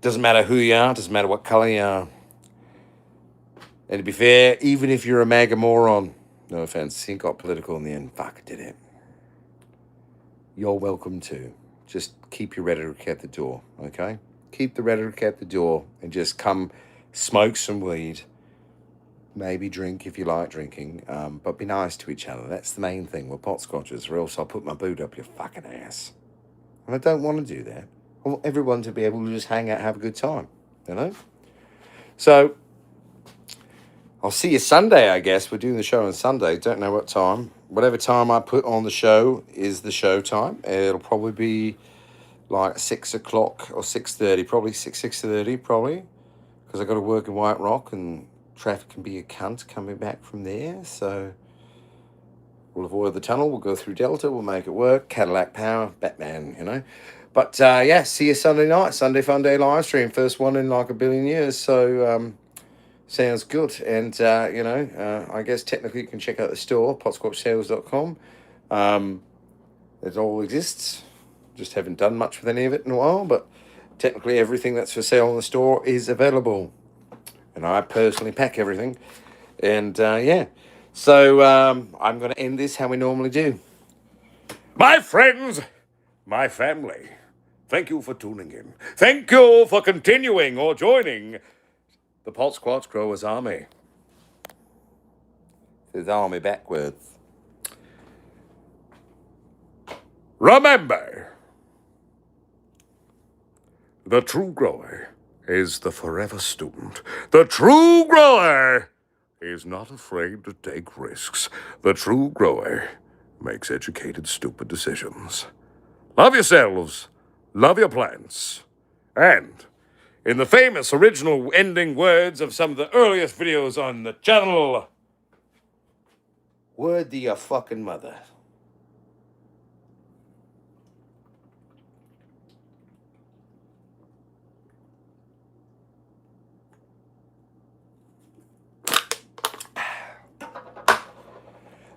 doesn't matter who you are, doesn't matter what color you are. And to be fair, even if you're a MAGA moron, no offense, he got political in the end. Fuck, I did it. You're welcome too. Just keep your rhetoric at the door, okay? Keep the rhetoric at the door and just come smoke some weed. Maybe drink if you like drinking, but be nice to each other. That's the main thing. We're Potsquatchers, or else I'll put my boot up your fucking ass. And I don't want to do that. I want everyone to be able to just hang out, have a good time, you know? So, I'll see you Sunday, I guess. We're doing the show on Sunday. Don't know what time. Whatever time I put on the show is the show time. It'll probably be like 6 o'clock or 6:30, probably 6:30, probably, because I got to work in White Rock and traffic can be a cunt coming back from there. So we'll avoid the tunnel. We'll go through Delta. We'll make it work. Cadillac Power, Batman, you know. But yeah, see you Sunday night. Sunday Fun Day live stream. First one in like a billion years. So sounds good. And, you know, I guess technically you can check out the store, potsquatchsales.com. It all exists. Just haven't done much with any of it in a while, but technically everything that's for sale in the store is available. And I personally pack everything. And, yeah. So I'm going to end this how we normally do. My friends, my family, thank you for tuning in. Thank you for continuing or joining the Potsquatch Growers Army. His army backwards. Remember, the true grower is the forever student. The true grower is not afraid to take risks. The true grower makes educated, stupid decisions. Love yourselves. Love your plants. And in the famous original ending words of some of the earliest videos on the channel, word to your fucking mother.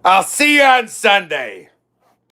I'll see you on Sunday.